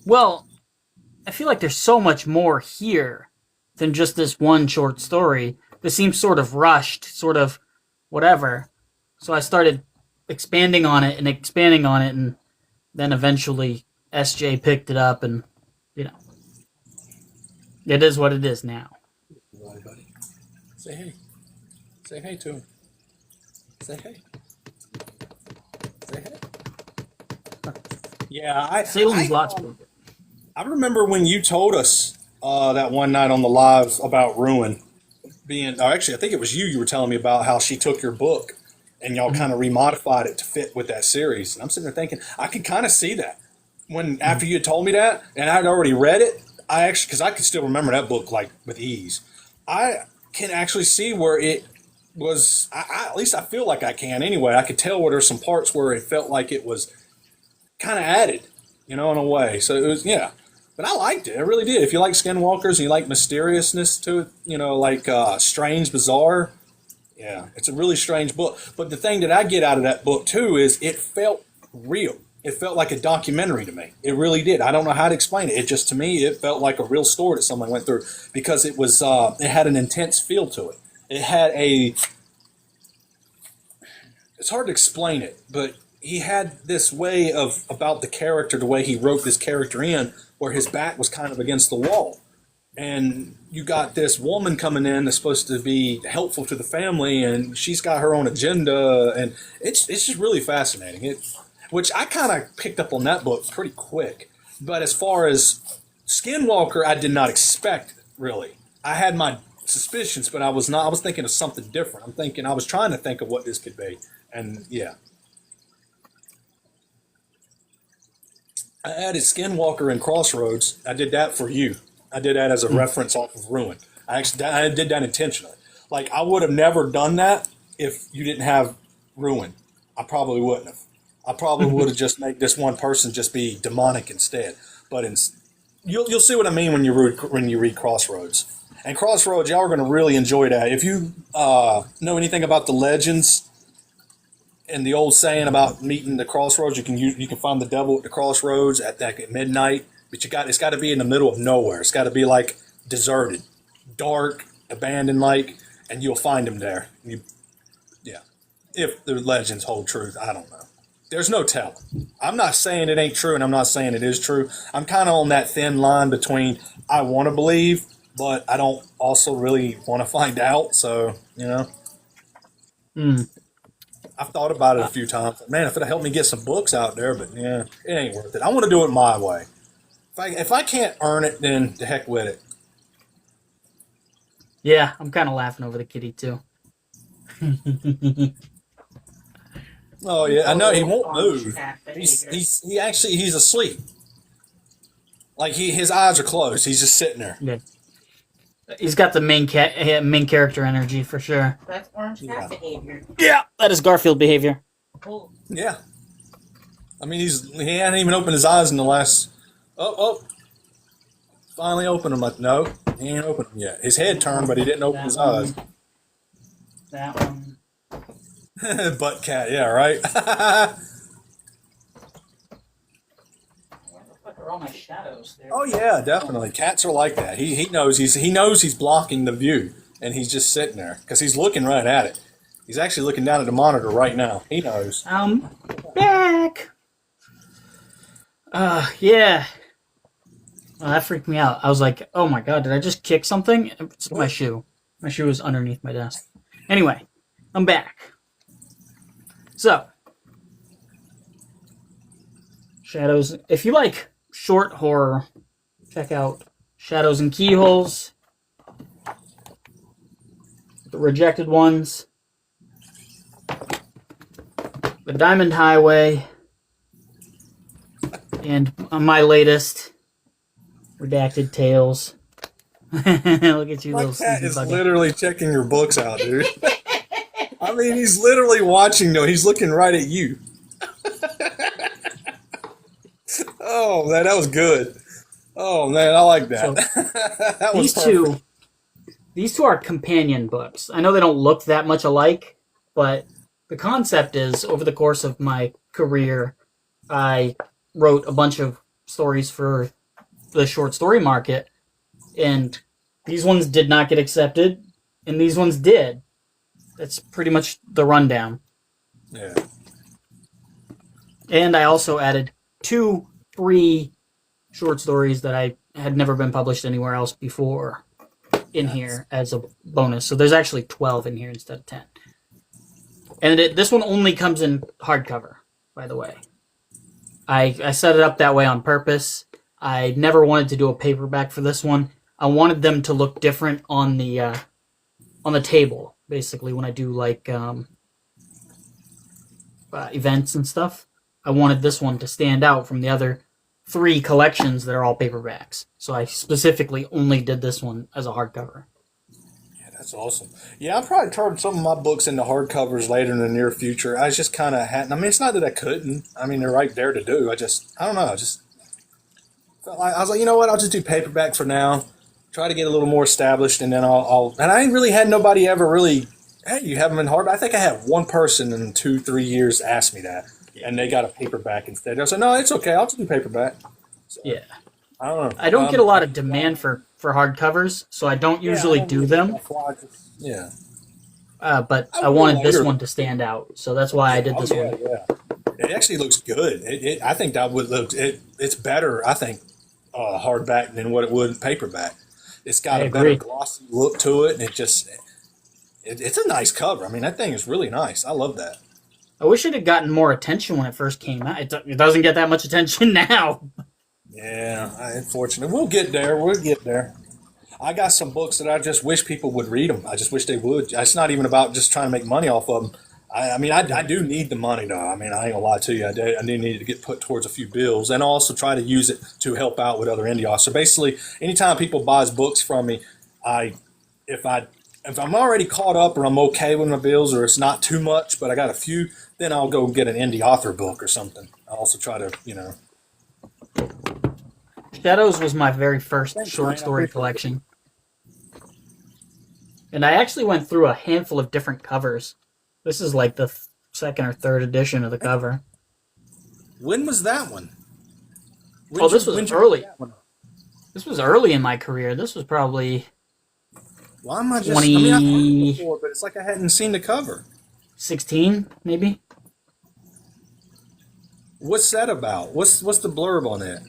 well, I feel like there's so much more here than just this one short story. This seems sort of rushed, sort of whatever. So I started expanding on it, and then eventually SJ picked it up, and it is what it is now. Right, buddy. Say hey. Say hey to him. Say hey. Say hey. Yeah, Salem's Lot's pretty good. I remember when you told us that one night on the live about Ruin being. Actually, I think it was you. You were telling me about how she took your book and y'all kind of remodified it to fit with that series. And I'm sitting there thinking, I could kind of see that when after you had told me that, and I'd already read it. Because I could still remember that book like with ease. I can actually see where it was. At least I feel like I can anyway. I could tell where there's some parts where it felt like it was kind of added, in a way. So it was, yeah. But I liked it. I really did. If you like Skinwalkers and you like mysteriousness to it, like strange, bizarre, yeah, it's a really strange book. But the thing that I get out of that book too is it felt real. It felt like a documentary to me. It really did. I don't know how to explain it. It just, to me, it felt like a real story that someone went through because it was. It had an intense feel to it. It had a. It's hard to explain it, but he had this way about the character, the way he wrote this character in, where his back was kind of against the wall, and you got this woman coming in that's supposed to be helpful to the family, and she's got her own agenda, and it's just really fascinating. Which I kind of picked up on that book pretty quick. But as far as Skinwalker, I did not expect, really. I had my suspicions, but I was thinking of something different. I was trying to think of what this could be. And, yeah. I added Skinwalker and Crossroads. I did that for you. I did that as a reference off of Ruin. I did that intentionally. Like, I would have never done that if you didn't have Ruin. I probably wouldn't have. I probably would have just made this one person just be demonic instead. But you'll see what I mean when you read Crossroads. And Crossroads, y'all are going to really enjoy that. If you know anything about the legends and the old saying about meeting the crossroads, you can find the devil at the crossroads at midnight, but it's got to be in the middle of nowhere. It's got to be like deserted, dark, abandoned, like, and you'll find him there. Yeah, if the legends hold truth, I don't know. There's no telling. I'm not saying it ain't true, and I'm not saying it is true. I'm kind of on that thin line between I want to believe, but I don't also really want to find out. So, I've thought about it a few times. Man, if it'd help me get some books out there, but yeah, it ain't worth it. I want to do it my way. If I can't earn it, then the heck with it. Yeah, I'm kind of laughing over the kitty too. Oh yeah, I know he won't move. He's asleep. Like his eyes are closed. He's just sitting there. Yeah. He's got the main character energy for sure. That's orange cat behavior. Yeah, that is Garfield behavior. Cool. Yeah. I mean, he hadn't even opened his eyes in the last. Oh! Finally opened them. Like, no, he ain't opened them yet. His head turned, but he didn't open his eyes. That one. Butt cat, yeah, right. Where are all my shadows there? Oh yeah, definitely. Cats are like that. He knows he's blocking the view, and he's just sitting there because he's looking right at it. He's actually looking down at the monitor right now. He knows. I'm back. Yeah. Well, that freaked me out. I was like, oh my god, did I just kick something? It's my shoe. My shoe was underneath my desk. Anyway, I'm back. So, Shadows. If you like short horror, check out Shadows and Keyholes, The Rejected Ones, The Diamond Highway, and my latest, Redacted Tales. Look at you, My little cat sneaky is bugger. literally checking your books out, dude. I mean, he's literally watching, though. He's looking right at you. Oh, man, that was good. Oh, man, I like that. So, That was perfect. These two are companion books. I know they don't look that much alike, but the concept is, over the course of my career, I wrote a bunch of stories for the short story market, and these ones did not get accepted, and these ones did. That's pretty much the rundown. Yeah. And I also added 2 free short stories that I had never been published anywhere else before in here as a bonus. So there's actually 12 in here instead of 10. And this one only comes in hardcover, by the way. I set it up that way on purpose. I never wanted to do a paperback for this one. I wanted them to look different on the table. Basically, when I do like events and stuff, I wanted this one to stand out from the other 3 collections that are all paperbacks. So I specifically only did this one as a hardcover. Yeah, that's awesome. Yeah, I'll probably turn some of my books into hardcovers later in the near future. I just kind of hadn't. I mean, it's not that I couldn't. I mean, they're right there to do. I don't know. I just felt like, I was like, you know what? I'll just do paperback for now. Try to get a little more established, and then I'll and I ain't really had nobody ever really, hey, you have them in hardback. I think I had one person in 2-3 years ask me that, and they got a paperback instead. I said, no, it's okay. I'll just do paperback. So, Yeah. I don't know. I don't get a lot of demand for hardcovers, so I don't usually do them. Yeah. But I I will wanted this later. one to stand out, so that's why I did this one. Yeah. It actually looks good. I think that would look. It's better. I think hardback than what it would in paperback. It's got I a better agree. glossy look to it, and it's a nice cover. I mean, that thing is really nice. I love that. I wish it had gotten more attention when it first came out. It doesn't get that much attention now. Yeah, unfortunately, we'll get there. We'll get there. I got some books that I just wish people would read them. I just wish they would. It's not even about just trying to make money off of them. I mean, I do need the money, though. I mean, I ain't gonna lie to you. I do need it to get put towards a few bills, and also try to use it to help out with other indie authors. So basically, anytime people buys books from me, if I'm already caught up or I'm okay with my bills or it's not too much, but I got a few, then I'll go get an indie author book or something. I also try to, Shadows was my very first Thanks, short man. story collection. And I actually went through a handful of different covers. This is like the second or third edition of the cover. When was that one? Oh, this was when'd you early. pick that one up? This was early in my career. This was probably Why am I just? I mean, I've heard it 2016, before, but it's like I hadn't seen the cover. maybe. What's that about? What's the blurb on that?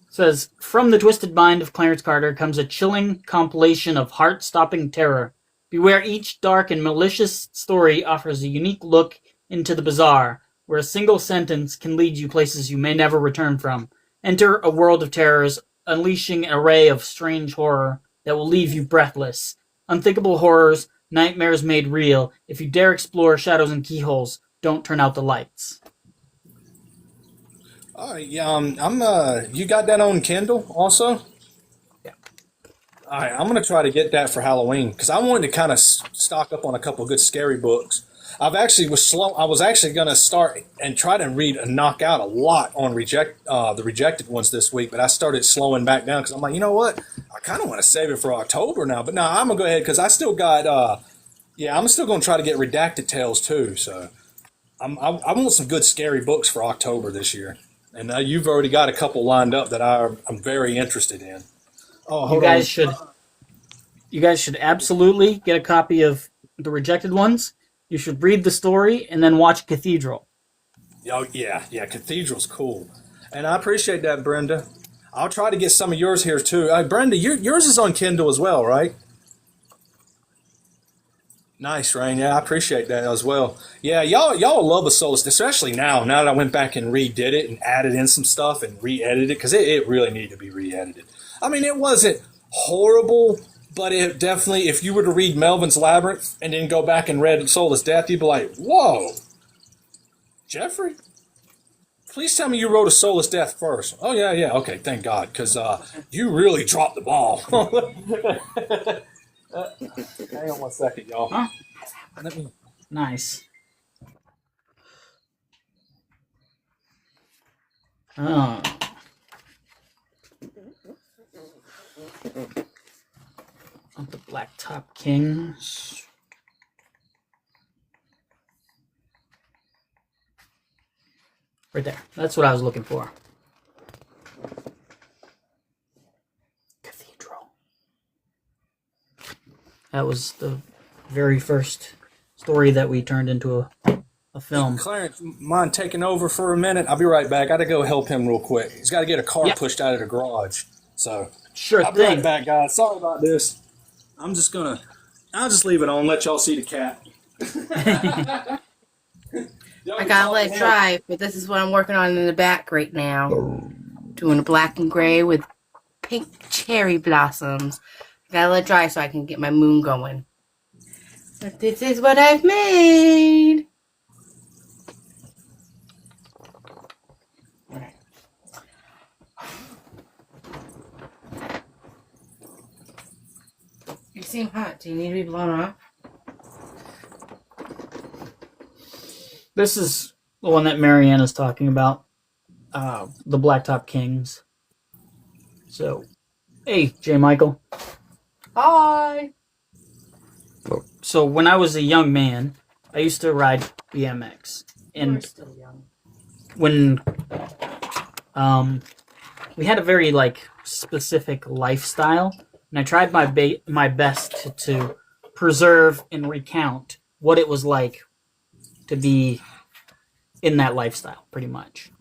Says, from the twisted mind of Clarence Carter comes a chilling compilation of heart-stopping terror. Beware, each dark and malicious story offers a unique look into the bizarre, where a single sentence can lead you places you may never return from. Enter a world of terrors, unleashing an array of strange horror that will leave you breathless. Unthinkable horrors, nightmares made real. If you dare explore shadows and keyholes, don't turn out the lights. All right, yeah, you got that on Kindle also? Yeah. All right, I'm gonna try to get that for Halloween because I wanted to kind of stock up on a couple of good scary books. I was actually gonna start and try to read and knock out a lot on the rejected ones this week, but I started slowing back down because I'm like, you know what? I kind of want to save it for October now. But no, I'm gonna go ahead because I still got I'm still gonna try to get Redacted Tales too. So I want some good scary books for October this year. And you've already got a couple lined up that I'm very interested in. Oh, hold on. You guys should absolutely get a copy of the rejected ones. You should read the story and then watch Cathedral. Oh, yeah, Cathedral's cool. And I appreciate that, Brenda. I'll try to get some of yours here, too. Brenda, yours is on Kindle as well, right? Nice, Rain. Yeah, I appreciate that as well. Yeah, y'all love a Solus, especially now that I went back and redid it and added in some stuff and re-edited it, because it really needed to be re-edited. I mean, it wasn't horrible, but it definitely, if you were to read Melvin's Labyrinth and then go back and read Soulless Death, you'd be like, whoa, Jeffrey? Please tell me you wrote a Soulless Death first. Oh, yeah, okay, thank God, because you really dropped the ball. Hang on one second, y'all. Huh? Let me... Nice. Oh. On the Blacktop Kings. Right there. That's what I was looking for. Cathedral. That was the very first story that we turned into a film. Clarence, mind taking over for a minute? I'll be right back. I got to go help him real quick. He's got to get a car pushed out of the garage. So, sure I'll be thing. right back, guys. Sorry about this. I'll just leave it on, let y'all see the cat. I gotta let it dry, but this is what I'm working on in the back right now. Doing a black and gray with pink cherry blossoms. I gotta let it dry so I can get my moon going. But this is what I've made. You seem hot. Do you need to be blown off? This is the one that Marianne is talking about. The Blacktop Kings. So, hey, J. Michael. Hi. So, when I was a young man, I used to ride BMX. We're And still young. when we had a very specific lifestyle, and I tried my best to preserve and recount what it was like to be in that lifestyle, pretty much.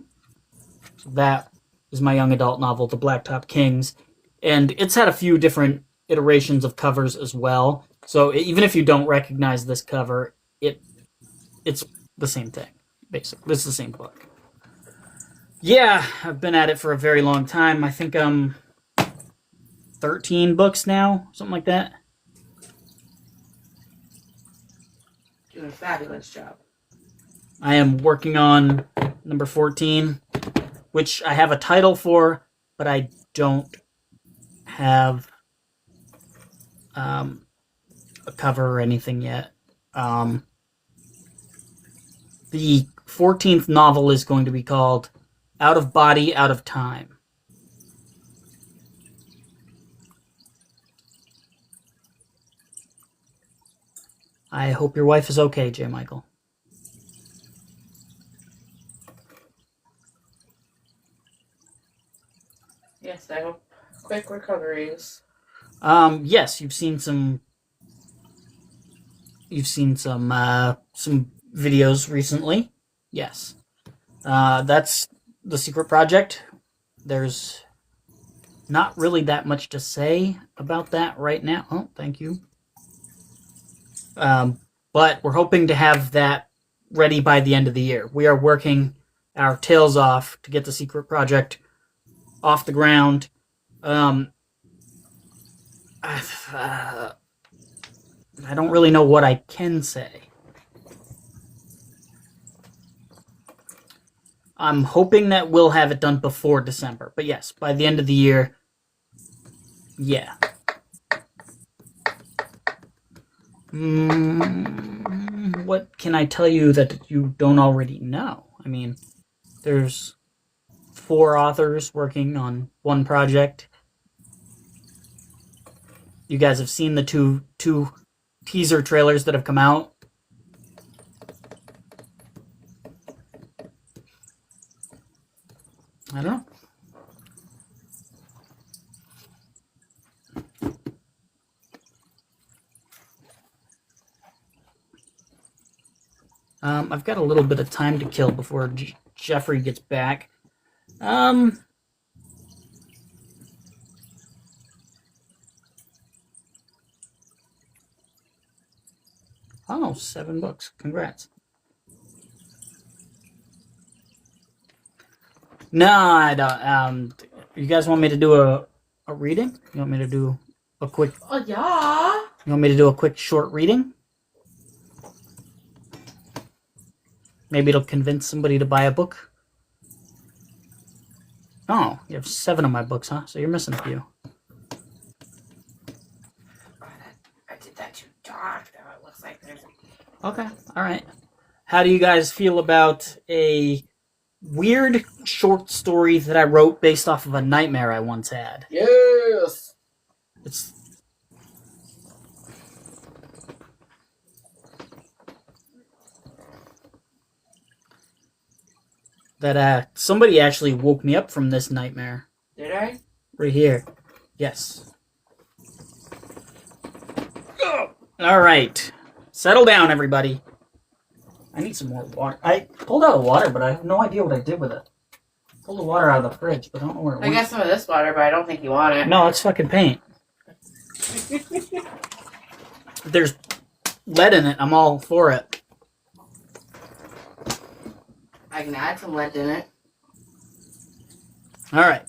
So that is my young adult novel, The Blacktop Kings, and it's had a few different iterations of covers as well. So even if you don't recognize this cover, it's the same thing, basically. It's the same book. Yeah, I've been at it for a very long time. I think I'm 13 books now, something like that. Doing a fabulous job. I am working on number 14, which I have a title for, but I don't have a cover or anything yet. The 14th novel is going to be called Out of Body, Out of Time. I hope your wife is okay, J. Michael. quick recoveries. Yes, you've seen some videos recently. Yes. That's the secret project. There's not really that much to say about that right now. Oh, thank you. But we're hoping to have that ready by the end of the year. We are working our tails off to get the secret project off the ground. I don't really know what I can say. I'm hoping that we'll have it done before December. But yes, by the end of the year, yeah. What can I tell you that you don't already know? I mean, there's 4 authors working on one project. You guys have seen the two teaser trailers that have come out. I don't know. I've got a little bit of time to kill before Jeffrey gets back. Oh, $7. Congrats. No, I don't. You guys want me to do a reading? You want me to do a quick... Oh, yeah. You want me to do a quick short reading? Maybe it'll convince somebody to buy a book. Oh, you have 7 of my books, huh? So you're missing a few. I did that too dark, though. It looks like there's... Okay, alright. How do you guys feel about a weird short story that I wrote based off of a nightmare I once had? Yes! It's... that somebody actually woke me up from this nightmare. Did I? Right here. Yes. Alright. Settle down, everybody. I need some more water. I pulled out the water, but I have no idea what I did with it. Pulled the water out of the fridge, but I don't know where it went. I got some of this water, but I don't think you want it. No, it's fucking paint. There's lead in it. I'm all for it. I can add some lead in it. Alright.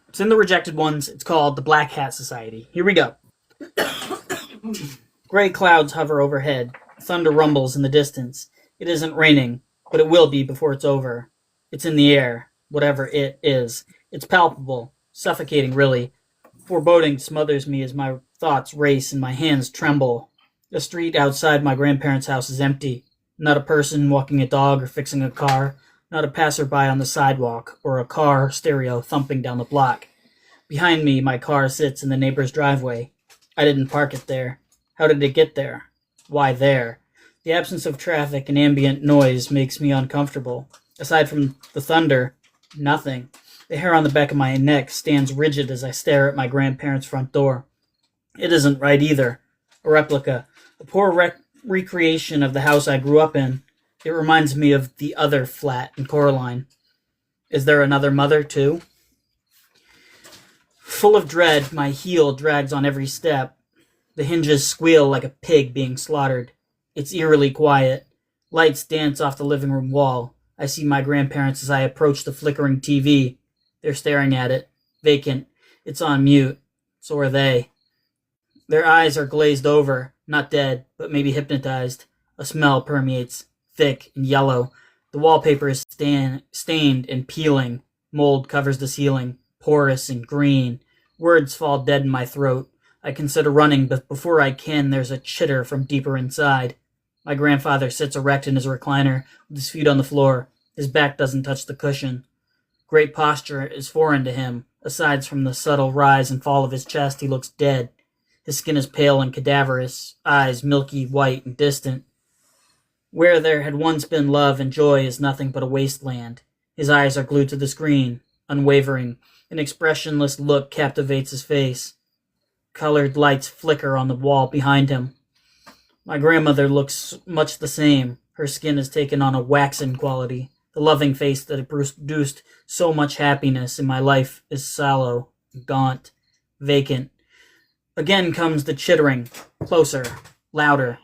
It's in the Rejected Ones. It's called The Black Hat Society. Here we go. Gray clouds hover overhead. Thunder rumbles in the distance. It isn't raining, but it will be before it's over. It's in the air, whatever it is. It's palpable, suffocating really. Foreboding smothers me as my thoughts race and my hands tremble. The street outside my grandparents' house is empty. Not a person walking a dog or fixing a car. Not a passerby on the sidewalk or a car stereo thumping down the block. Behind me, my car sits in the neighbor's driveway. I didn't park it there. How did it get there? Why there? The absence of traffic and ambient noise makes me uncomfortable. Aside from the thunder, nothing. The hair on the back of my neck stands rigid as I stare at my grandparents' front door. It isn't right either. A replica. A poor recreation of the house I grew up in. It reminds me of the other flat in Coraline. Is there another mother, too? Full of dread, my heel drags on every step. The hinges squeal like a pig being slaughtered. It's eerily quiet. Lights dance off the living room wall. I see my grandparents as I approach the flickering TV. They're staring at it, vacant. It's on mute. So are they. Their eyes are glazed over, not dead, but maybe hypnotized. A smell permeates, thick and yellow. The wallpaper is stained and peeling. Mold covers the ceiling, porous and green. Words fall dead in my throat. I consider running, but before I can, there's a chitter from deeper inside. My grandfather sits erect in his recliner, with his feet on the floor. His back doesn't touch the cushion. Great posture is foreign to him. Aside from the subtle rise and fall of his chest, he looks dead. His skin is pale and cadaverous, eyes milky white and distant. Where there had once been love and joy is nothing but a wasteland. His eyes are glued to the screen, unwavering. An expressionless look captivates his face. Colored lights flicker on the wall behind him. My grandmother looks much the same. Her skin has taken on a waxen quality. The loving face that had produced so much happiness in my life is sallow, gaunt, vacant. Again comes the chittering, closer, louder.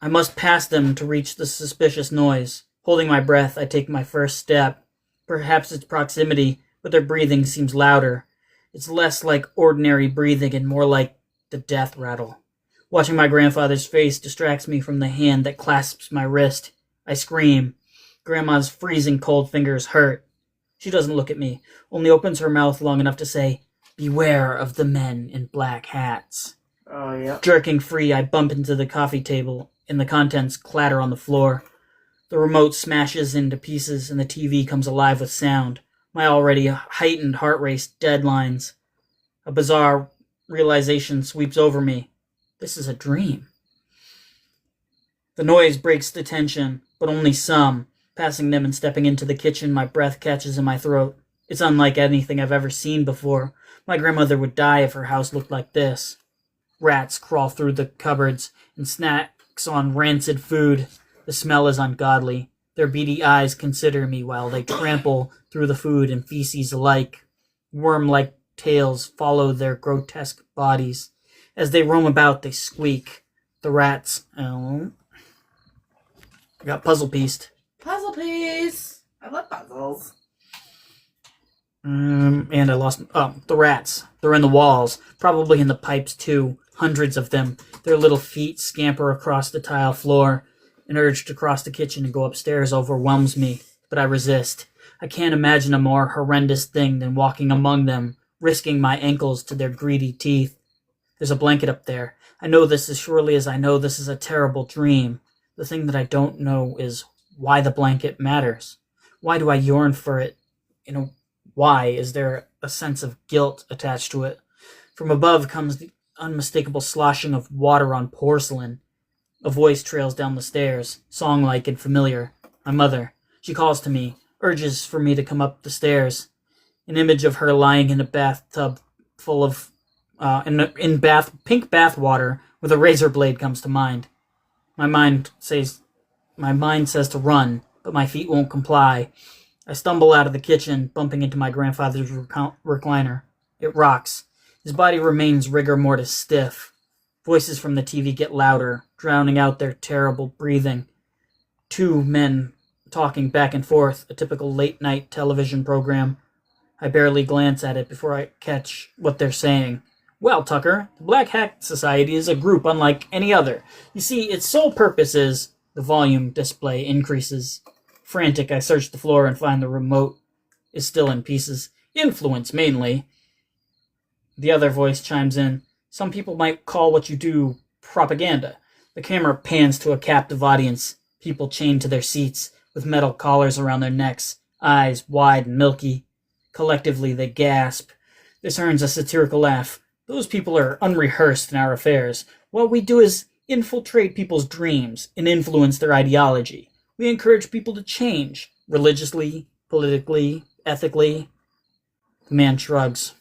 I must pass them to reach the suspicious noise. Holding my breath, I take my first step. Perhaps it's proximity, but their breathing seems louder. It's less like ordinary breathing and more like the death rattle. Watching my grandfather's face distracts me from the hand that clasps my wrist. I scream. Grandma's freezing cold fingers hurt. She doesn't look at me, only opens her mouth long enough to say, "Beware of the men in black hats." Oh, yeah. Jerking free, I bump into the coffee table, and the contents clatter on the floor. The remote smashes into pieces, and the TV comes alive with sound. My already heightened heart race deadlines. A bizarre realization sweeps over me. This is a dream. The noise breaks the tension, but only some. Passing them and stepping into the kitchen, my breath catches in my throat. It's unlike anything I've ever seen before. My grandmother would die if her house looked like this. Rats crawl through the cupboards and snacks on rancid food. The smell is ungodly. Their beady eyes consider me while they trample through the food and feces alike. Worm-like tails follow their grotesque bodies. As they roam about, they squeak. The rats... I got puzzle pieced. Puzzle piece. I love puzzles. And I lost... Oh, the rats. They're in the walls. Probably in the pipes, too. Hundreds of them. Their little feet scamper across the tile floor. An urge to cross the kitchen and go upstairs overwhelms me, but I resist. I can't imagine a more horrendous thing than walking among them, risking my ankles to their greedy teeth. There's a blanket up there. I know this as surely as I know this is a terrible dream. The thing that I don't know is why the blanket matters. Why do I yearn for it? Why is there a sense of guilt attached to it? From above comes the unmistakable sloshing of water on porcelain. A voice trails down the stairs, song-like and familiar. My mother. She calls to me, urges for me to come up the stairs. An image of her lying in a bathtub full of pink bath water with a razor blade comes to mind. My mind says to run, but my feet won't comply. I stumble out of the kitchen, bumping into my grandfather's recliner. It rocks. His body remains rigor mortis stiff. Voices from the TV get louder, drowning out their terrible breathing. Two men talking back and forth, a typical late-night television program. I barely glance at it before I catch what they're saying. Well, Tucker, the Black Hat Society is a group unlike any other. You see, its sole purpose is... The volume display increases. Frantic, I search the floor and find the remote is still in pieces. Influence, mainly. The other voice chimes in. Some people might call what you do propaganda. The camera pans to a captive audience. People chained to their seats, with metal collars around their necks, eyes wide and milky. Collectively, they gasp. This earns a satirical laugh. Those people are unrehearsed in our affairs. What we do is infiltrate people's dreams and influence their ideology. We encourage people to change, religiously, politically, ethically. The man shrugs.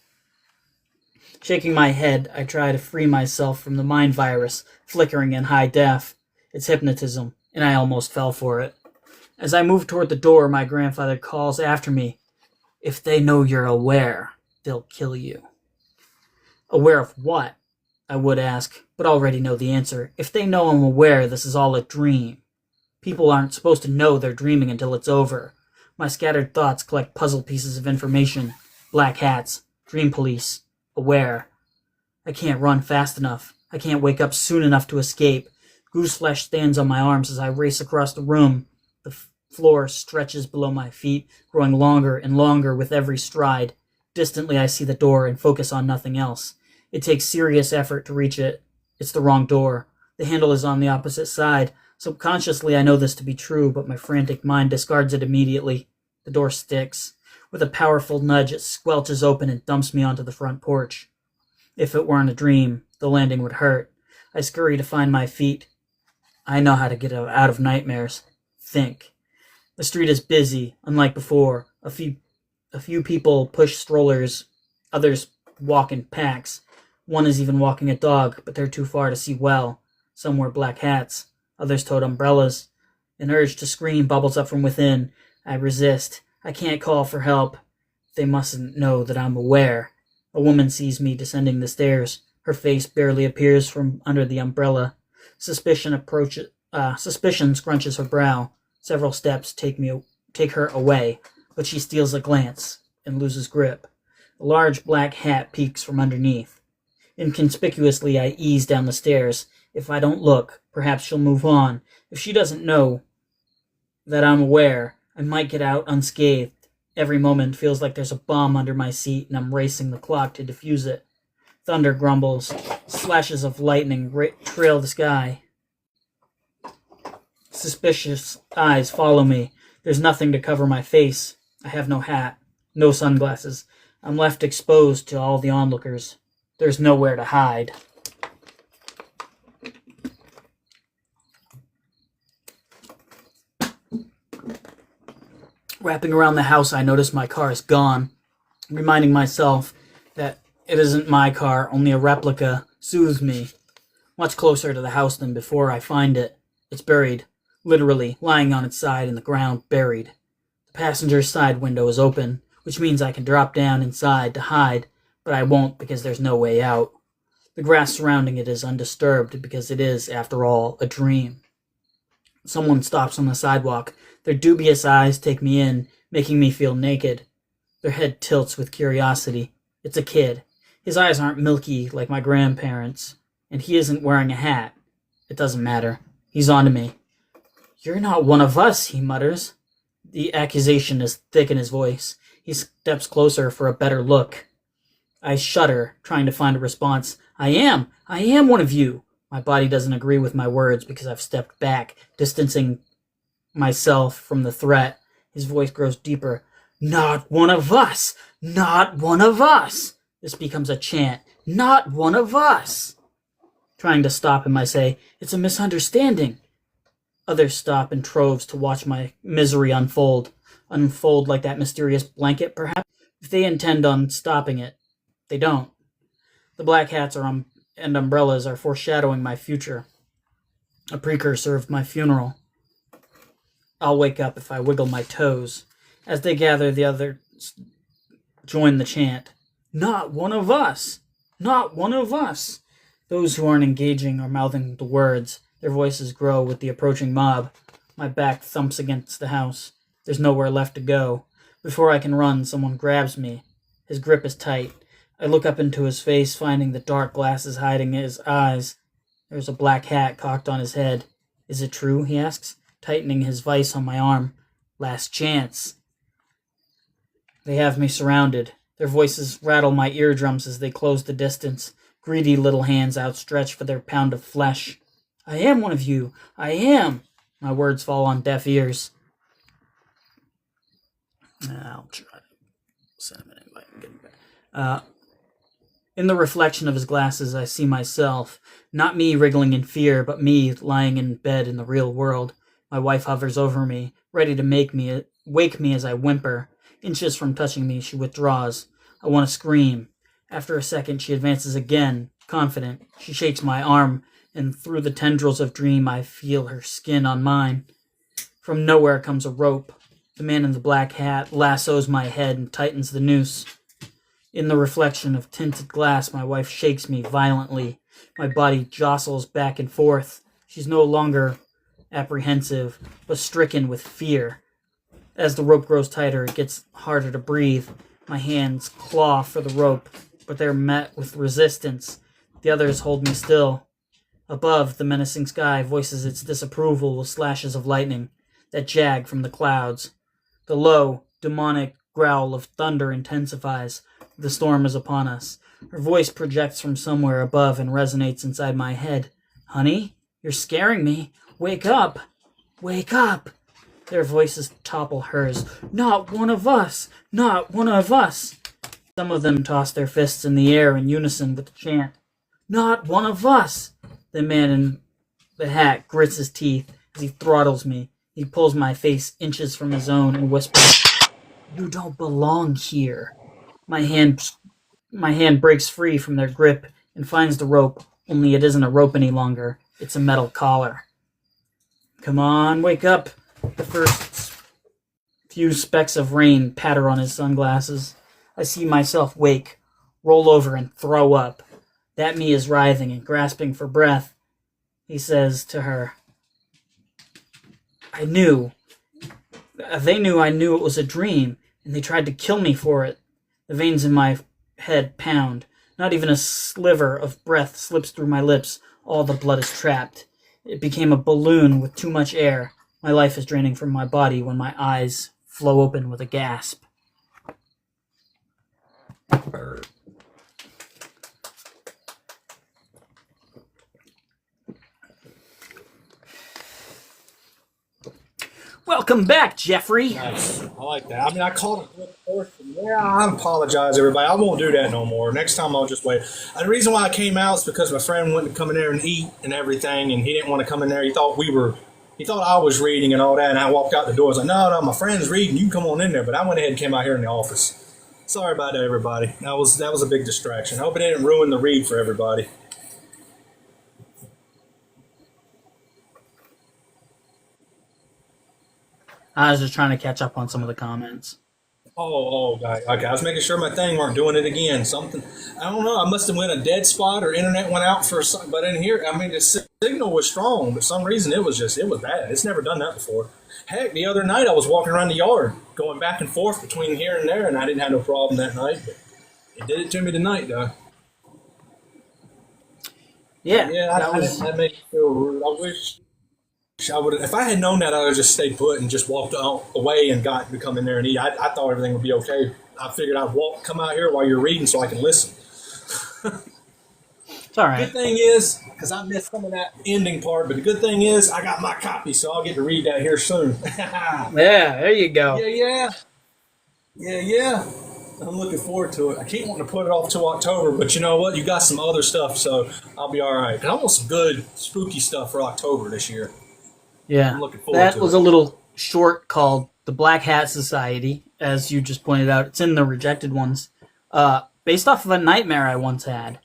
Shaking my head, I try to free myself from the mind virus, flickering in high def. It's hypnotism, and I almost fell for it. As I move toward the door, my grandfather calls after me. If they know you're aware, they'll kill you. Aware of what? I would ask, but already know the answer. If they know I'm aware, this is all a dream. People aren't supposed to know they're dreaming until it's over. My scattered thoughts collect puzzle pieces of information. Black hats, dream police, aware. I can't run fast enough. I can't wake up soon enough to escape. Gooseflesh stands on my arms as I race across the room. The floor stretches below my feet, growing longer and longer with every stride. Distantly, I see the door and focus on nothing else. It takes serious effort to reach it. It's the wrong door. The handle is on the opposite side. Subconsciously, I know this to be true, but my frantic mind discards it immediately. The door sticks. With a powerful nudge, it squelches open and dumps me onto the front porch. If it weren't a dream, the landing would hurt. I scurry to find my feet. I know how to get out of nightmares. Think. The street is busy, unlike before. A few A few people push strollers, others walk in packs. One is even walking a dog, but they're too far to see well. Some wear black hats, others tote umbrellas. An urge to scream bubbles up from within. I resist. I can't call for help. They mustn't know that I'm aware. A woman sees me descending the stairs. Her face barely appears from under the umbrella. Suspicion scrunches her brow. Several steps take her away, but she steals a glance and loses grip. A large black hat peeks from underneath. Inconspicuously, I ease down the stairs. If I don't look, perhaps she'll move on. If she doesn't know that I'm aware, I might get out unscathed. Every moment feels like there's a bomb under my seat, and I'm racing the clock to defuse it. Thunder grumbles. Slashes of lightning trail the sky. Suspicious eyes follow me. There's nothing to cover my face. I have no hat, no sunglasses. I'm left exposed to all the onlookers. There's nowhere to hide. Wrapping around the house, I notice my car is gone. Reminding myself that it isn't my car, only a replica, soothes me. Much closer to the house than before, I find it. It's buried, literally, lying on its side in the ground, buried. The passenger's side window is open, which means I can drop down inside to hide, but I won't because there's no way out. The grass surrounding it is undisturbed because it is, after all, a dream. Someone stops on the sidewalk. Their dubious eyes take me in, making me feel naked. Their head tilts with curiosity. It's a kid. His eyes aren't milky like my grandparents', and he isn't wearing a hat. It doesn't matter. He's onto me. "You're not one of us," he mutters. The accusation is thick in his voice. He steps closer for a better look. I shudder, trying to find a response. I am one of you. My body doesn't agree with my words because I've stepped back, distancing myself from the threat. His voice grows deeper. "Not one of us! Not one of us!" This becomes a chant. "Not one of us!" Trying to stop him, I say, "It's a misunderstanding." Others stop in troves to watch my misery unfold like that mysterious blanket, perhaps, if they intend on stopping it. They don't. The black hats and umbrellas are foreshadowing my future, a precursor of my funeral. I'll wake up if I wiggle my toes. As they gather, the others join the chant. "Not one of us! Not one of us!" Those who aren't engaging are mouthing the words. Their voices grow with the approaching mob. My back thumps against the house. There's nowhere left to go. Before I can run, someone grabs me. His grip is tight. I look up into his face, finding the dark glasses hiding his eyes. There's a black hat cocked on his head. "Is it true?" he asks, tightening his vice on my arm. "Last chance." They have me surrounded. Their voices rattle my eardrums as they close the distance, greedy little hands outstretched for their pound of flesh. "I am one of you. I am." My words fall on deaf ears. I'll try to send him an invite and get him back. In the reflection of his glasses, I see myself. Not me wriggling in fear, but me lying in bed in the real world. My wife hovers over me, ready to wake me as I whimper. Inches from touching me, she withdraws. I want to scream. After a second, she advances again, confident. She shakes my arm, and through the tendrils of dream, I feel her skin on mine. From nowhere comes a rope. The man in the black hat lassos my head and tightens the noose. In the reflection of tinted glass, my wife shakes me violently. My body jostles back and forth. She's no longer apprehensive, but stricken with fear. As the rope grows tighter, it gets harder to breathe. My hands claw for the rope, but they're met with resistance. The others hold me still. Above, the menacing sky voices its disapproval with slashes of lightning that jag from the clouds. The low, demonic growl of thunder intensifies. The storm is upon us. Her voice projects from somewhere above and resonates inside my head. "Honey, you're scaring me. Wake up! Wake up!" Their voices topple hers. "Not one of us! Not one of us!" Some of them toss their fists in the air in unison with the chant. "Not one of us!" The man in the hat grits his teeth as he throttles me. He pulls my face inches from his own and whispers, You don't belong here. My hand breaks free from their grip and finds the rope, only it isn't a rope any longer. It's a metal collar. Come on, wake up. The first few specks of rain patter on his sunglasses. I see myself wake, roll over, and throw up. That me is writhing and grasping for breath. He says to her, They knew I knew it was a dream, and they tried to kill me for it. The veins in my head pound. Not even a sliver of breath slips through my lips. All the blood is trapped. It became a balloon with too much air. My life is draining from my body when my eyes flow open with a gasp. Welcome back, Jeffrey. Nice. I like that. I mean, I called it a good portion. Yeah, I apologize, everybody. I won't do that no more. Next time I'll just wait. And the reason why I came out is because my friend wanted to come in there and eat and everything, and he didn't want to come in there. He thought I was reading and all that, and I walked out the door. I was like, no, my friend's reading. You can come on in there. But I went ahead and came out here in the office. Sorry about that, everybody. That was a big distraction. I hope it didn't ruin the read for everybody. I was just trying to catch up on some of the comments. Okay. I was making sure my thing weren't doing it again. Something, I don't know. I must have went a dead spot or internet went out for something. But in here, I mean, the signal was strong, but for some reason it was bad. It's never done that before. Heck, the other night I was walking around the yard, going back and forth between here and there, and I didn't have no problem that night. But it did it to me tonight, though. Yeah, that made me feel rude. I wish I would have. If I had known that, I would have just stayed put and just walked away and got to come in there and eat. I thought everything would be okay. I figured I'd come out here while you're reading so I can listen. It's all right. Good thing is, because I missed some of that ending part, but the good thing is I got my copy, so I'll get to read that here soon. Yeah, there you go. Yeah. I'm looking forward to it. I keep wanting to put it off till October, but you know what? You got some other stuff, so I'll be all right. And I want some good spooky stuff for October this year. Yeah, I'm looking forward that to was it. a little short called The Black Hat Society, as you just pointed out. It's in the rejected ones, based off of a nightmare I once had.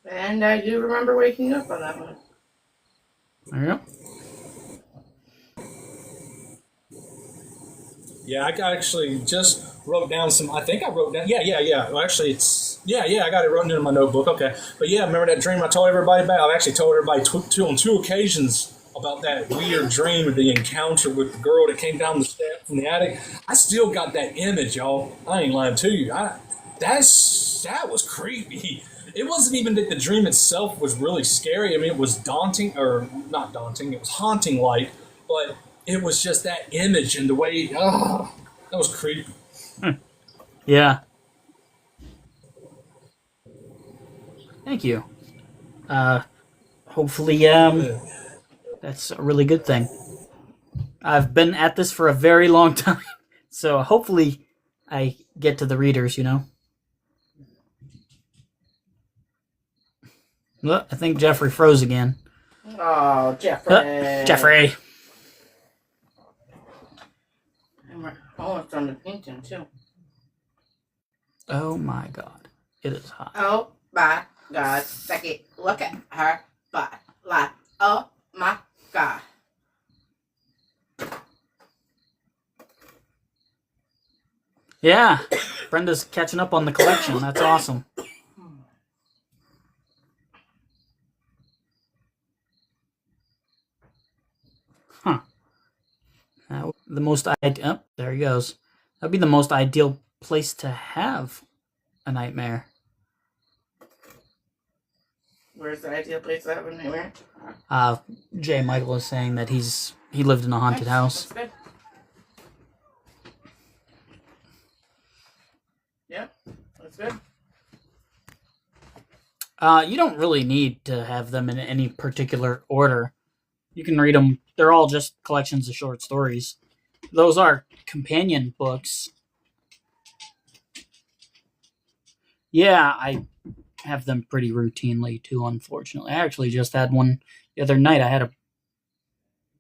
And I do remember waking up on that one. There you go. Yeah, I actually just wrote down some. I think I wrote down. Yeah. Well, actually, I got it written in my notebook. Okay, but yeah, remember that dream I told everybody about? I've actually told everybody on two occasions about that weird dream of the encounter with the girl that came down the steps from the attic. I still got that image, y'all. I ain't lying to you. That was creepy. It wasn't even that the dream itself was really scary. I mean, it was daunting, or not daunting. It was haunting-like, but it was just that image and the way. That was creepy. Yeah. Thank you. Hopefully, that's a really good thing. I've been at this for a very long time, so hopefully I get to the readers, you know? Look, I think Jeffrey froze again. Oh, Jeffrey. Jeffrey! I'm almost on the painting, too. Oh my god. It is hot. Oh my god. Becky, look at her butt. Like, oh my god. Yeah, Brenda's catching up on the collection. That's awesome. Huh. The most there he goes. That'd be the most ideal place to have a nightmare. Where's the ideal place to have a nightmare? Jay Michael is saying that he lived in a haunted house. That's good. Yeah, that's good. You don't really need to have them in any particular order. You can read them. They're all just collections of short stories. Those are companion books. Yeah, I have them pretty routinely too, unfortunately. I actually just had one the other night. I had a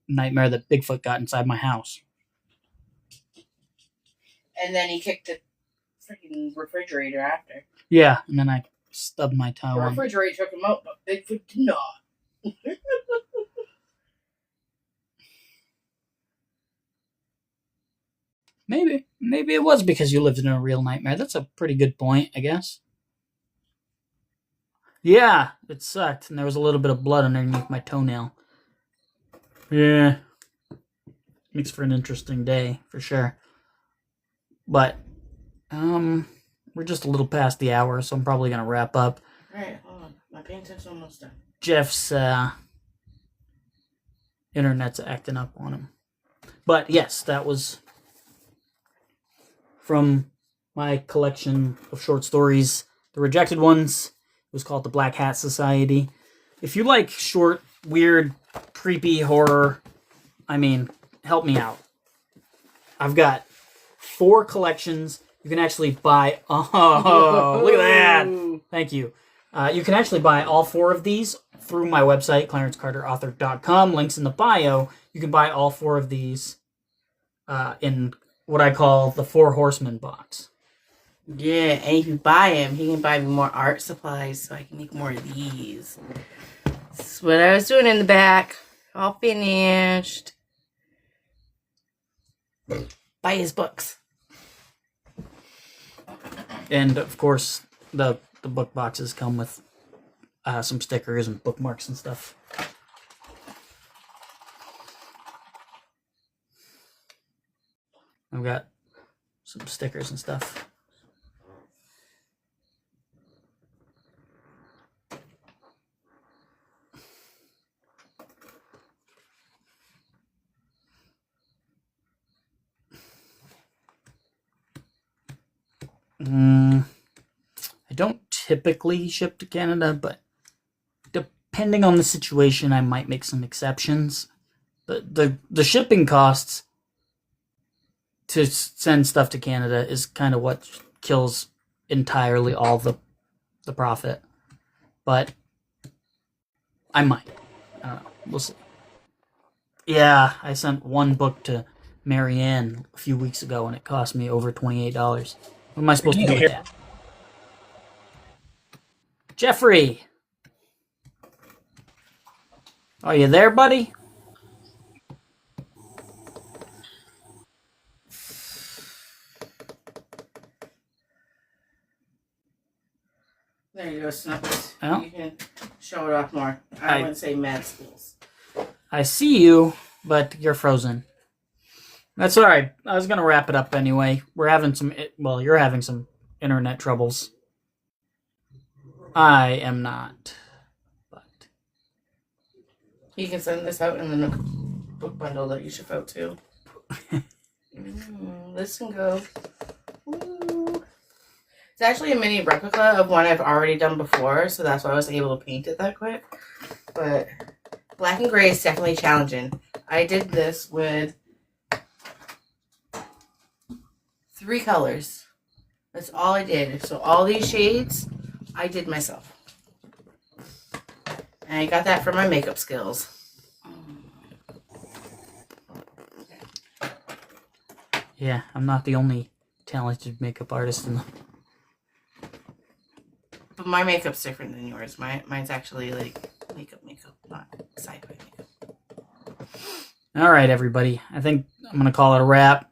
nightmare that Bigfoot got inside my house. And then he kicked the freaking refrigerator after. Yeah, and then I stubbed my toe The on. refrigerator took him out, but Bigfoot did not. Maybe it was because you lived in a real nightmare. That's a pretty good point, I guess. Yeah, it sucked, and there was a little bit of blood underneath my toenail. Yeah. Makes for an interesting day, for sure. But, we're just a little past the hour, so I'm probably going to wrap up. Alright, hold on. My painting's almost done. Jeff's, internet's acting up on him. But, yes, that was from my collection of short stories, The Rejected Ones. It was called The Black Hat Society. If you like short, weird, creepy horror, I mean, help me out. I've got 4 collections. You can actually buy... Oh, look at that! Thank you. You can actually buy all 4 of these through my website, ClarenceCarterAuthor.com. Links in the bio. You can buy all 4 of these in what I call the 4 Horsemen box. Yeah, and if you buy him, he can buy me more art supplies so I can make more of these. This is what I was doing in the back. All finished. Buy his books. And, of course, the book boxes come with some stickers and bookmarks and stuff. I've got some stickers and stuff. I don't typically ship to Canada, but depending on the situation, I might make some exceptions. The shipping costs to send stuff to Canada is kind of what kills entirely all the profit. But I might. I don't know. We'll see. Yeah, I sent one book to Marianne a few weeks ago, and it cost me over $28. What am I supposed to do with that? Jeffrey! Are you there, buddy? There you go, Snuffles. Oh. You can show it off more. I wouldn't say mad schools. I see you, but you're frozen. That's alright. I was going to wrap it up anyway. We're having some... Well, you're having some internet troubles. I am not. But You can send this out in the book bundle that you ship out too. This can go. Ooh. It's actually a mini replica of one I've already done before, so that's why I was able to paint it that quick. But black and gray is definitely challenging. I did this with 3 colors. That's all I did. So all these shades, I did myself. And I got that from my makeup skills. yeah, I'm not the only talented makeup artist in the... But my makeup's different than yours. Mine's actually like makeup, not side-by makeup. Alright, everybody. I think I'm going to call it a wrap.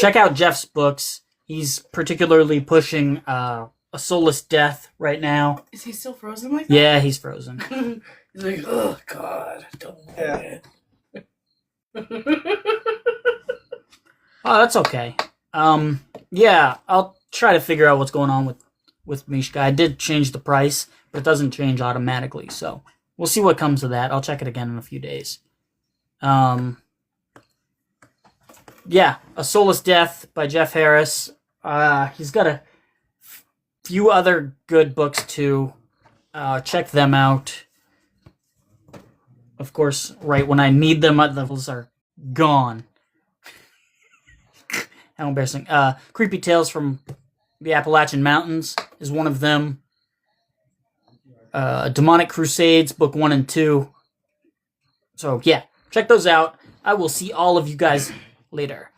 Check out Jeff's books. He's particularly pushing A Soulless Death right now. Is he still frozen like that? Yeah, he's frozen. He's like, oh, God. Don't Yeah. Oh, that's okay. Yeah, I'll try to figure out what's going on with Mishka. I did change the price, but it doesn't change automatically, so we'll see what comes of that. I'll check it again in a few days. Yeah, A Soulless Death by Jeff Harris. He's got a few other good books too. Check them out. Of course, right when I need them, the levels are gone. How embarrassing. Creepy Tales from the Appalachian Mountains is one of them. Demonic Crusades, book 1 and 2. So, yeah, check those out. I will see all of you guys later.